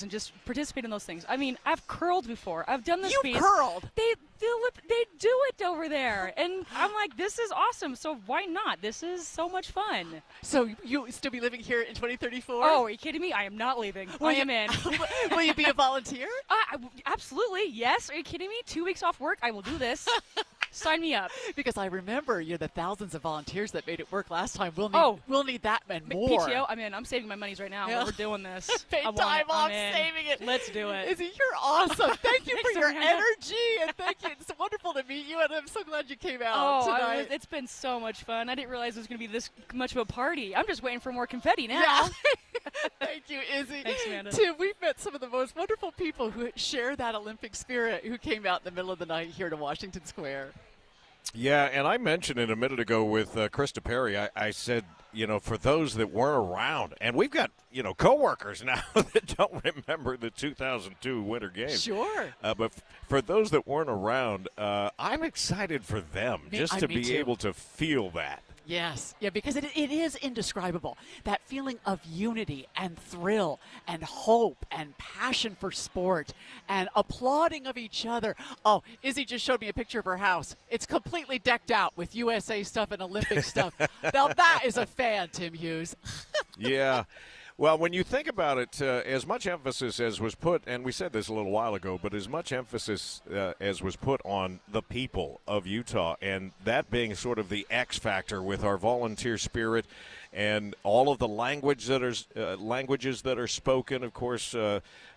G: and just participate in those things. I mean, I've curled before. I've done the speeds.
F: You curled.
G: They do it over there, and I'm like, this is awesome. So why not? This is so much fun.
F: So you still be living here in 2034?
G: Oh, are you kidding me? I am not leaving. I am in.
F: Will you be a volunteer?
G: Absolutely, yes. Are you kidding me? 2 weeks off work, I will do this. Sign me up.
F: Because I remember the thousands of volunteers that made it work last time. We'll need that and more.
G: PTO, I mean, I'm saving my monies right now.
F: Yeah.
G: We're doing this.
F: Paid time off, saving it.
G: Let's do it.
F: Izzy, you're awesome. Thank you for your
G: Amanda.
F: energy, and thank you. It's wonderful to meet you, and I'm so glad you came out tonight.
G: It's been so much fun. I didn't realize it was going to be this much of a party. I'm just waiting for more confetti now.
F: Yeah. Thank you, Izzy.
G: Thanks, Amanda.
F: Tim, we've met some of the most wonderful people who share that Olympic spirit who came out in the middle of the night here to Washington Square.
B: Yeah, and I mentioned it a minute ago with Krista Perry. I said, for those that weren't around, and we've got, coworkers now that don't remember the 2002 Winter Games.
F: Sure.
B: But for those that weren't around, I'm excited for them to be able to feel that.
F: Yes, yeah, because it is indescribable. That feeling of unity and thrill and hope and passion for sport and applauding of each other. Oh, Izzy just showed me a picture of her house. It's completely decked out with USA stuff and Olympic stuff. Now that is a fan, Tim Hughes.
B: Yeah. Well, when you think about it, as much emphasis as was put, and we said this a little while ago, but as much emphasis as was put on the people of Utah, and that being sort of the X factor with our volunteer spirit and all of the languages that are spoken, of course,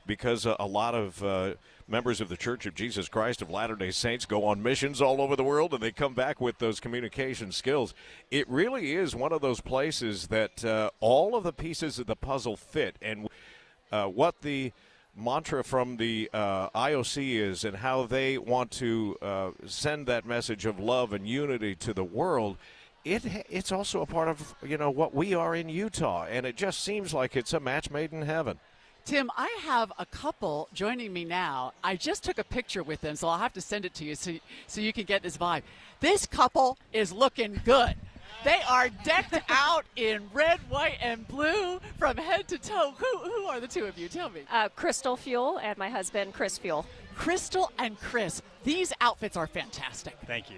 B: because a lot of members of the Church of Jesus Christ of Latter-day Saints go on missions all over the world, and they come back with those communication skills. It really is one of those places that all of the pieces of the puzzle fit, and what the mantra from the IOC is and how they want to send that message of love and unity to the world. It's also a part of, what we are in Utah, and it just seems like it's a match made in heaven.
F: Tim, I have a couple joining me now. I just took a picture with them, so I'll have to send it to you so you can get this vibe. This couple is looking good. They are decked out in red, white, and blue from head to toe. Who are the two of you? Tell me.
H: Crystal Fuel and my husband, Chris Fuel.
F: Crystal and Chris, these outfits are fantastic.
I: Thank you.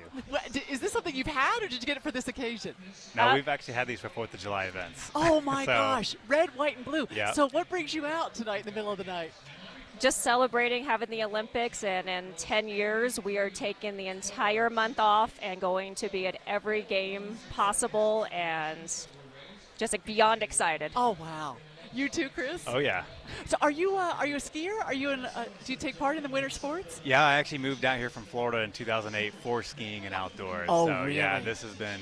F: Is this something you've had, or did you get it for this occasion?
I: No, we've actually had these for 4th of July events.
F: Oh, my gosh. Red, white, and blue.
I: Yeah.
F: So what brings you out tonight in the middle of the night?
H: Just celebrating having the Olympics, and in 10 years, we are taking the entire month off and going to be at every game possible, and just beyond excited.
F: Oh, wow. You too, Chris?
I: Oh, yeah.
F: So are you a skier? Are you do you take part in the winter sports?
I: Yeah, I actually moved down here from Florida in 2008 for skiing and outdoors.
F: Oh,
I: so,
F: really?
I: yeah, this has been,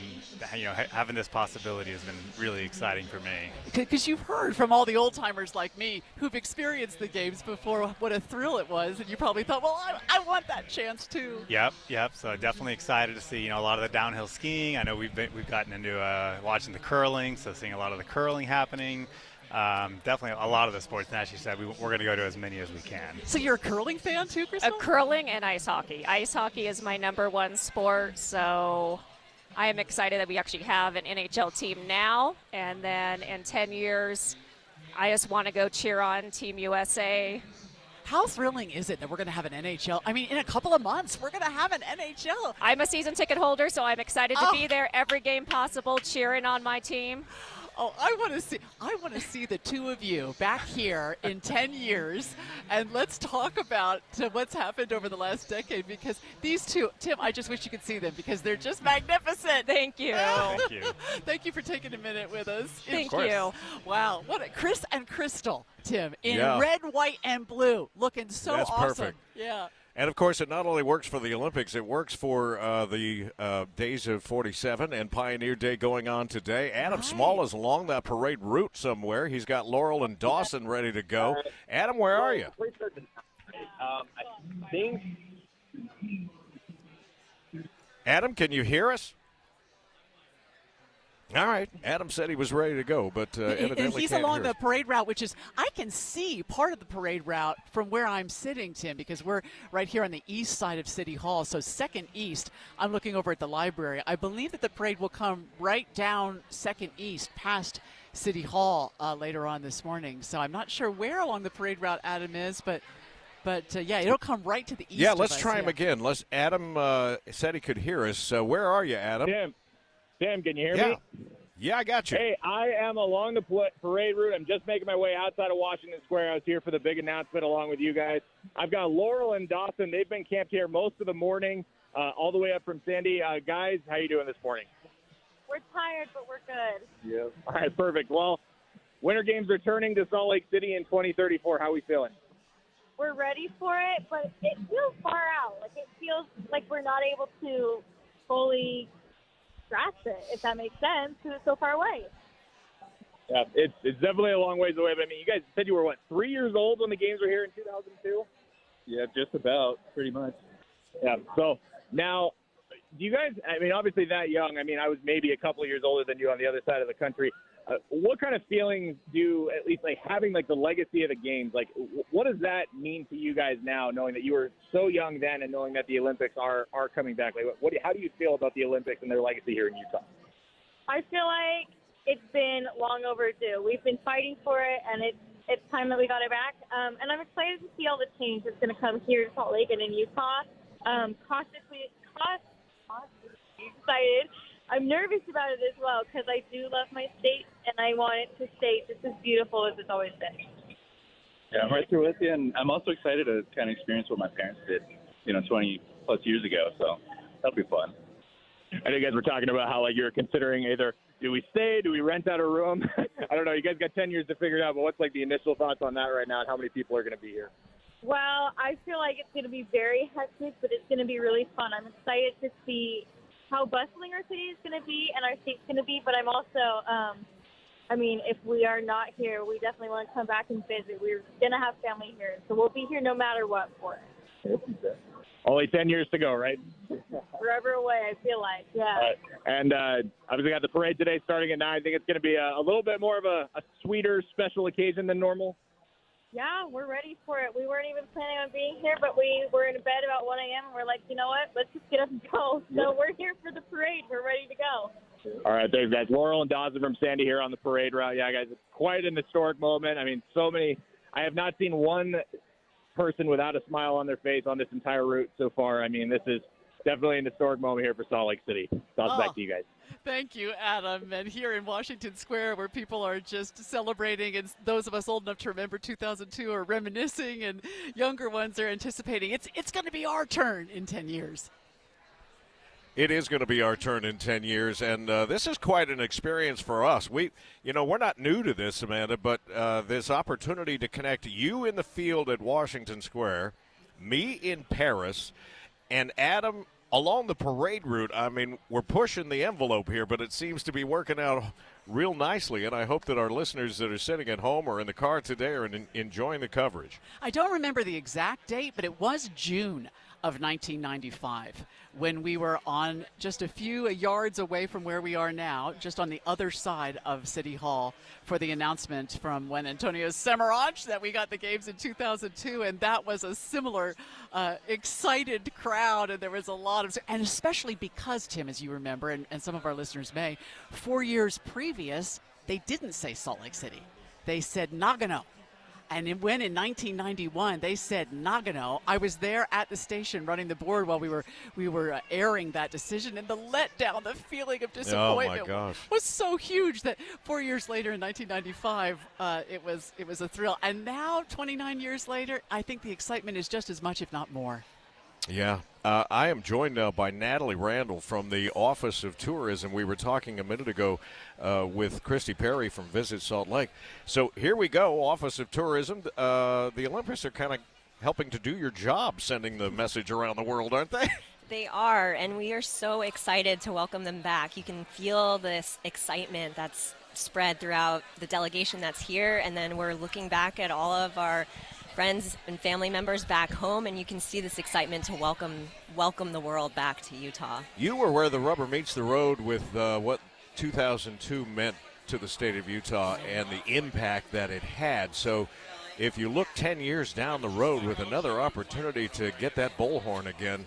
I: having this possibility has been really exciting for me.
F: Because you've heard from all the old-timers like me who've experienced the games before what a thrill it was, and you probably thought, well, I want that chance too.
I: Yep. So definitely excited to see, a lot of the downhill skiing. I know we've gotten into watching the curling, so seeing a lot of the curling happening. Definitely a lot of the sports, and as she said, we're going to go to as many as we can.
F: So you're a curling fan too, Crystal?
H: Curling and ice hockey. Ice hockey is my #1 sport, so I am excited that we actually have an NHL team now, and then in 10 years, I just want to go cheer on Team USA.
F: How thrilling is it that we're going to have an NHL? I mean, in a couple of months, we're going to have an NHL.
H: I'm a season ticket holder, so I'm excited to be there every game possible, cheering on my team.
F: Oh, I want to see the two of you back here in 10 years, and let's talk about what's happened over the last decade, because these two, Tim, I just wish you could see them because they're just magnificent.
H: Thank you.
I: Thank you.
F: Thank you for taking a minute with us.
H: Thank you.
F: Wow, Chris and Crystal, Tim, in
B: Yeah.
F: red, white, and blue, looking so
B: That's
F: awesome.
B: perfect.
F: Yeah.
B: And, of course, it not only works for the Olympics, it works for the Days of 47 and Pioneer Day going on today. Adam Small is along that parade route somewhere. He's got Laurel and Dawson ready to go. Adam, where are you?
J: I think.
B: Adam, can you hear us? All right. Adam said he was ready to go, but evidently
F: he's
B: can't
F: along
B: hear
F: the
B: us.
F: parade route, which is, I can see part of the parade route from where I'm sitting, Tim, because we're right here on the east side of City Hall. So 2nd East, I'm looking over at the library. I believe that the parade will come right down 2nd East past City Hall later on this morning. So I'm not sure where along the parade route Adam is, but yeah, it'll come right to the east.
B: Yeah, let's try him again. Adam said he could hear us. Where are you, Adam?
J: Tim, can you hear me?
B: Yeah, I got you.
J: Hey, I am along the parade route. I'm just making my way outside of Washington Square. I was here for the big announcement along with you guys. I've got Laurel and Dawson. They've been camped here most of the morning, all the way up from Sandy. Guys, how you doing this morning?
X: We're tired, but we're good.
J: Yeah. All right, perfect. Well, Winter Games returning to Salt Lake City in 2034. How are we feeling?
X: We're ready for it, but it feels far out. Like, it feels like we're not able to fully grasp it, if that makes sense, because it's so far away.
J: Yeah, it's definitely a long ways away. But I mean, you guys said you were 3 years old when the games were here in 2002?
Y: Yeah, just about, pretty much.
J: Yeah. So now, do you guys? I mean, obviously that young. I mean, I was maybe a couple of years older than you on the other side of the country. What kind of feelings do, at least like having like the legacy of the games, like what does that mean to you guys now, knowing that you were so young then and knowing that the Olympics are coming back? Like, how do you feel about the Olympics and their legacy here in Utah?
X: I feel like it's been long overdue. We've been fighting for it, and it's time that we got it back. And I'm excited to see all the change that's going to come here to Salt Lake and in Utah. Cautiously excited. I'm nervous about it as well because I do love my state, and I want it to stay just as beautiful as it's always been.
Y: Yeah, I'm right there with you, and I'm also excited to kind of experience what my parents did, 20 plus years ago. So that'll be fun.
J: I know you guys were talking about how you're considering either do we stay, do we rent out a room? I don't know. You guys got 10 years to figure it out, but what's the initial thoughts on that right now, and how many people are going to be here?
X: Well, I feel like it's going to be very hectic, but it's going to be really fun. I'm excited to see how bustling our city is going to be and our state's going to be, but I'm also, if we are not here, we definitely want to come back and visit. We're going to have family here, so we'll be here no matter what for it.
J: Only 10 years to go, right?
X: Forever away, I feel like, yeah.
J: And obviously got the parade today starting at 9. I think it's going to be a little bit more of a sweeter special occasion than normal.
X: Yeah, we're ready for it. We weren't even planning on being here, but we were in bed about 1 a.m. and we're like, you know what? Let's just get up and go. So we're here for the parade. We're ready to go.
J: All right, thanks, guys. Laurel and Dawson from Sandy here on the parade route. Yeah, guys, it's quite an historic moment. so many. I have not seen one person without a smile on their face on this entire route so far. This is definitely an historic moment here for Salt Lake City. Toss back to you guys.
F: Thank you, Adam. And here in Washington Square, where people are just celebrating, and those of us old enough to remember 2002 are reminiscing, and younger ones are anticipating. It's going to be our turn in 10 years.
B: It is going to be our turn in 10 years, and this is quite an experience for us. We're not new to this, Amanda, but this opportunity to connect you in the field at Washington Square, me in Paris, and Adam along the parade route. We're pushing the envelope here, but it seems to be working out real nicely, and I hope that our listeners that are sitting at home or in the car today are enjoying the coverage.
F: I don't remember the exact date, but it was June of 1995 when we were on just a few yards away from where we are now, just on the other side of City Hall for the announcement from when Antonio Samaranch that we got the games in 2002, and that was a similar excited crowd, and there was a lot of, and especially because, Tim, as you remember, and some of our listeners may, 4 years previous, they didn't say Salt Lake City. They said Nagano. And when in 1991 they said Nagano, I was there at the station running the board while we were airing that decision, and the letdown, the feeling of disappointment was so huge that 4 years later in 1995, it was a thrill. And now, 29 years later, I think the excitement is just as much, if not more.
B: Yeah. I am joined now by Natalie Randall from the Office of Tourism. We were talking a minute ago with Christy Perry from Visit Salt Lake. So here we go, Office of Tourism. The Olympics are kind of helping to do your job, sending the message around the world, aren't they?
K: They are, and we are so excited to welcome them back. You can feel this excitement that's spread throughout the delegation that's here, and then we're looking back at all of our friends and family members back home, and you can see this excitement to welcome the world back to Utah.
B: You were where the rubber meets the road with what 2002 meant to the state of Utah and the impact that it had. So if you look 10 years down the road with another opportunity to get that bullhorn again,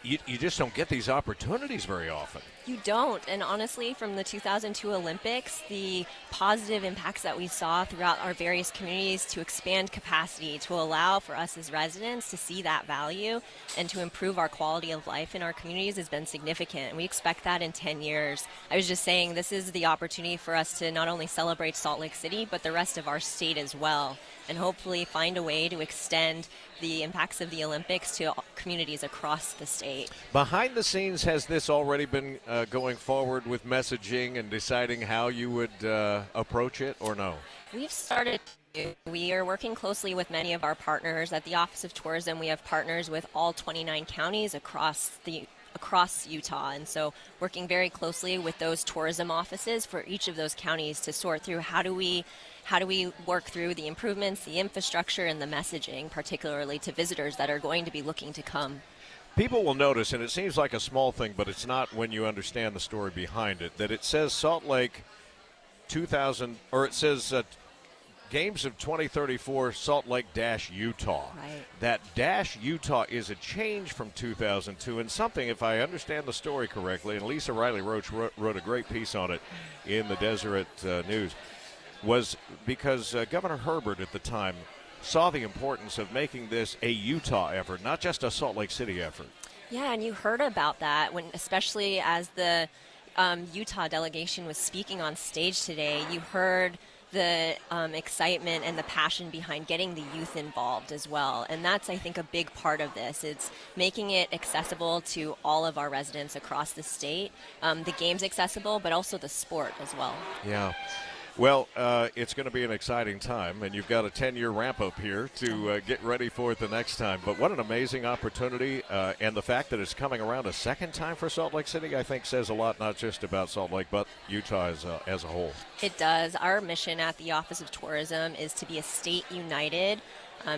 B: you just don't get these opportunities very often.
K: You don't, and honestly, from the 2002 Olympics, the positive impacts that we saw throughout our various communities to expand capacity, to allow for us as residents to see that value and to improve our quality of life in our communities has been significant, and we expect that in 10 years. I was just saying this is the opportunity for us to not only celebrate Salt Lake City, but the rest of our state as well, and hopefully find a way to extend the impacts of the Olympics to communities across the state.
B: Behind the scenes, has this already been going forward with messaging and deciding how you would approach it, or no?
K: We've started. We are working closely with many of our partners. At the Office of Tourism, we have partners with all 29 counties across Utah, and so working very closely with those tourism offices for each of those counties to sort through how do we work through the improvements, the infrastructure, and the messaging, particularly to visitors that are going to be looking to come.
B: People will notice, and it seems like a small thing, but it's not when you understand the story behind it, that it says Salt Lake 2000, or it says Games of 2034 Salt Lake Utah.
K: Right.
B: That Utah is a change from 2002 and something, if I understand the story correctly, and Lisa Riley Roach wrote a great piece on it in the Deseret News, was because Governor Herbert at the time saw the importance of making this a Utah effort, not just a Salt Lake City effort.
K: Yeah, and you heard about that when, especially as the Utah delegation was speaking on stage today, you heard the excitement and the passion behind getting the youth involved as well. And that's, I think, a big part of this. It's making it accessible to all of our residents across the state. The game's accessible, but also the sport as well.
B: Yeah. Well, it's going to be an exciting time, and you've got a 10-year ramp-up here to get ready for it the next time. But what an amazing opportunity, and the fact that it's coming around a second time for Salt Lake City, I think, says a lot, not just about Salt Lake, but Utah as a whole.
K: It does. Our mission at the Office of Tourism is to be a state united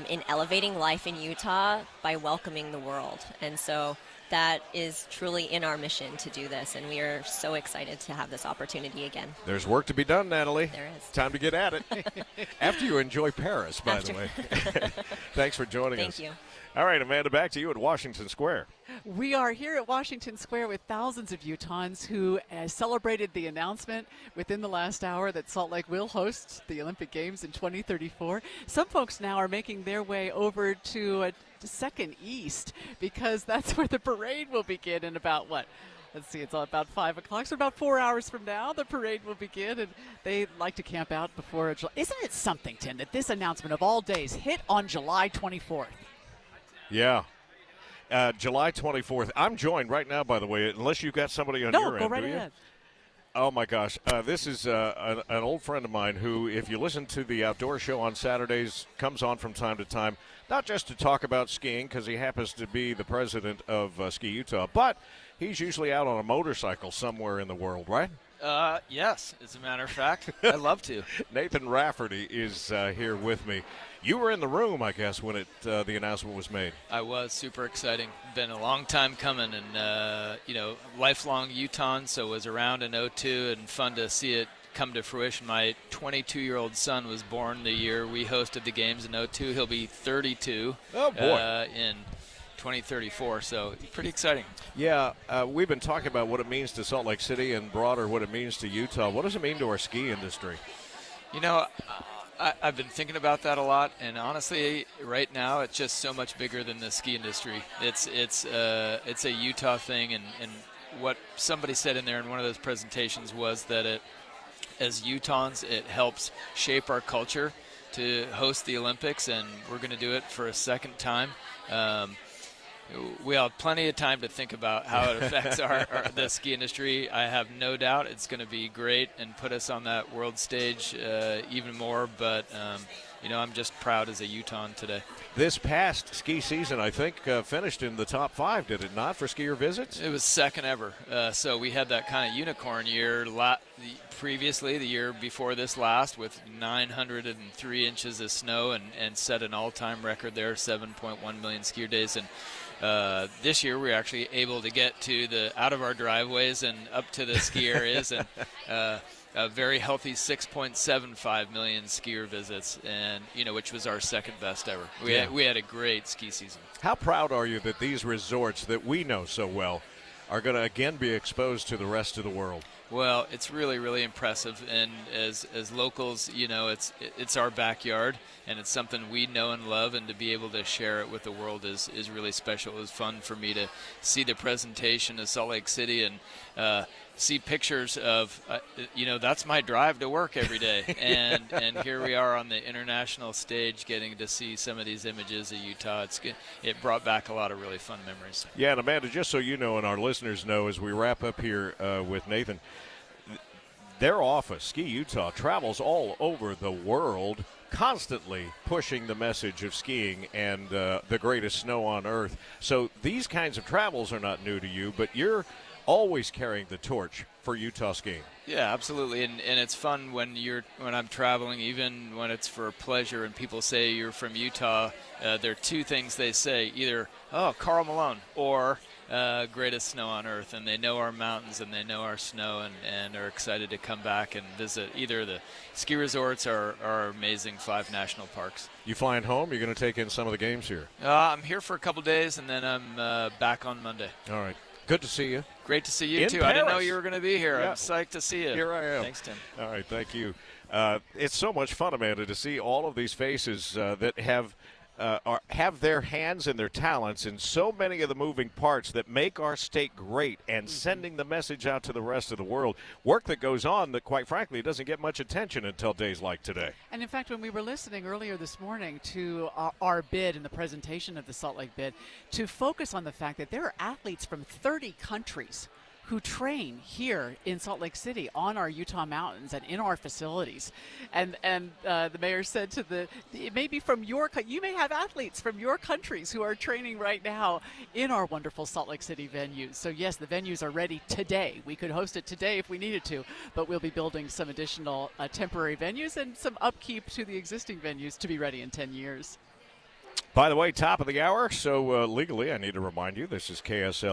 K: in elevating life in Utah by welcoming the world. And so that is truly in our mission to do this, and we are so excited to have this opportunity again.
B: There's work to be done, Natalie.
K: There is.
B: Time to get at it. After you enjoy Paris, by the way. Thanks for joining us.
K: Thank you.
B: All right, Amanda, back to you at Washington Square.
F: We are here at Washington Square with thousands of Utahns who celebrated the announcement within the last hour that Salt Lake will host the Olympic Games in 2034. Some folks now are making their way over to Second East because that's where the parade will begin in about what? Let's see, it's about 5 o'clock, so about 4 hours from now, the parade will begin, and they like to camp out before July. Isn't it something, Tim, that this announcement of all days hit on July 24th?
B: Yeah. July 24th. I'm joined right now, by the way, unless you've got somebody on your end.
F: No, go right ahead.
B: Oh, my gosh. This is an old friend of mine who, if you listen to the outdoor show on Saturdays, comes on from time to time, not just to talk about skiing because he happens to be the president of Ski Utah, but he's usually out on a motorcycle somewhere in the world, right?
V: Yes, as a matter of fact. I'd love to.
B: Nathan Rafferty is here with me. You were in the room, I guess, when the announcement was made.
V: I was. Super exciting. Been a long time coming, and, lifelong Utahn, so was around in 02 and fun to see it come to fruition. My 22-year-old son was born the year we hosted the games in 02. He'll be 32 in 2034, so pretty exciting.
B: Yeah, we've been talking about what it means to Salt Lake City and broader what it means to Utah. What does it mean to our ski industry?
V: I've been thinking about that a lot, and honestly, right now it's just so much bigger than the ski industry. It's a Utah thing, and what somebody said in there in one of those presentations was that as Utahns, it helps shape our culture to host the Olympics, and we're going to do it for a second time. We'll have plenty of time to think about how it affects the ski industry. I have no doubt it's going to be great and put us on that world stage even more. But, I'm just proud as a Utahn today.
B: This past ski season, I think, finished in the top 5, did it not, for skier visits?
V: It was second ever. So we had that kind of unicorn year previously, the year before this last, with 903 inches of snow and set an all-time record there, 7.1 million skier days. And this year we were actually able to get out of our driveways and up to the ski areas, and a very healthy 6.75 million skier visits, and which was our second best ever. We had a great ski season.
B: How proud are you that these resorts that we know so well are going to again be exposed to the rest of the world?
V: Well, it's really, really impressive, and as locals, it's our backyard, and it's something we know and love, and to be able to share it with the world is really special. It was fun for me to see the presentation of Salt Lake City and see pictures of, that's my drive to work every day, and here we are on the international stage getting to see some of these images of Utah. It brought back a lot of really fun memories.
B: Yeah, and Amanda, just so you know and our listeners know as we wrap up here with Nathan, their office, Ski Utah, travels all over the world, constantly pushing the message of skiing and the greatest snow on earth. So these kinds of travels are not new to you, but you're always carrying the torch for Utah skiing.
V: Yeah, absolutely, and it's fun when I'm traveling, even when it's for pleasure, and people say you're from Utah. There are two things they say: either "Oh, Karl Malone," or greatest snow on earth, and they know our mountains and they know our snow, and are excited to come back and visit either the ski resorts or our amazing 5 national parks.
B: You flying home? You're going to take in some of the games here?
V: I'm here for a couple days, and then I'm back on Monday.
B: All right. Good to see you.
V: Great to see you,
B: In
V: too.
B: Paris.
V: I didn't know you were going to be here.
B: Yeah.
V: I'm psyched to see you.
B: Here I am.
V: Thanks, Tim.
B: All right, thank you. It's so much fun, Amanda, to see all of these faces that have their hands and their talents in so many of the moving parts that make our state great, and sending the message out to the rest of the world. Work that goes on that, quite frankly, doesn't get much attention until days like today.
C: And in fact, when we were listening earlier this morning to our bid and the presentation of the Salt Lake bid, to focus on the fact that there are athletes from 30 countries who train here in Salt Lake City on our Utah mountains and in our facilities. And the mayor said it may be from you may have athletes from your countries who are training right now in our wonderful Salt Lake City venues. So yes, the venues are ready today. We could host it today if we needed to, but we'll be building some additional temporary venues and some upkeep to the existing venues to be ready in 10 years.
B: By the way, top of the hour, so legally I need to remind you, this is KSL.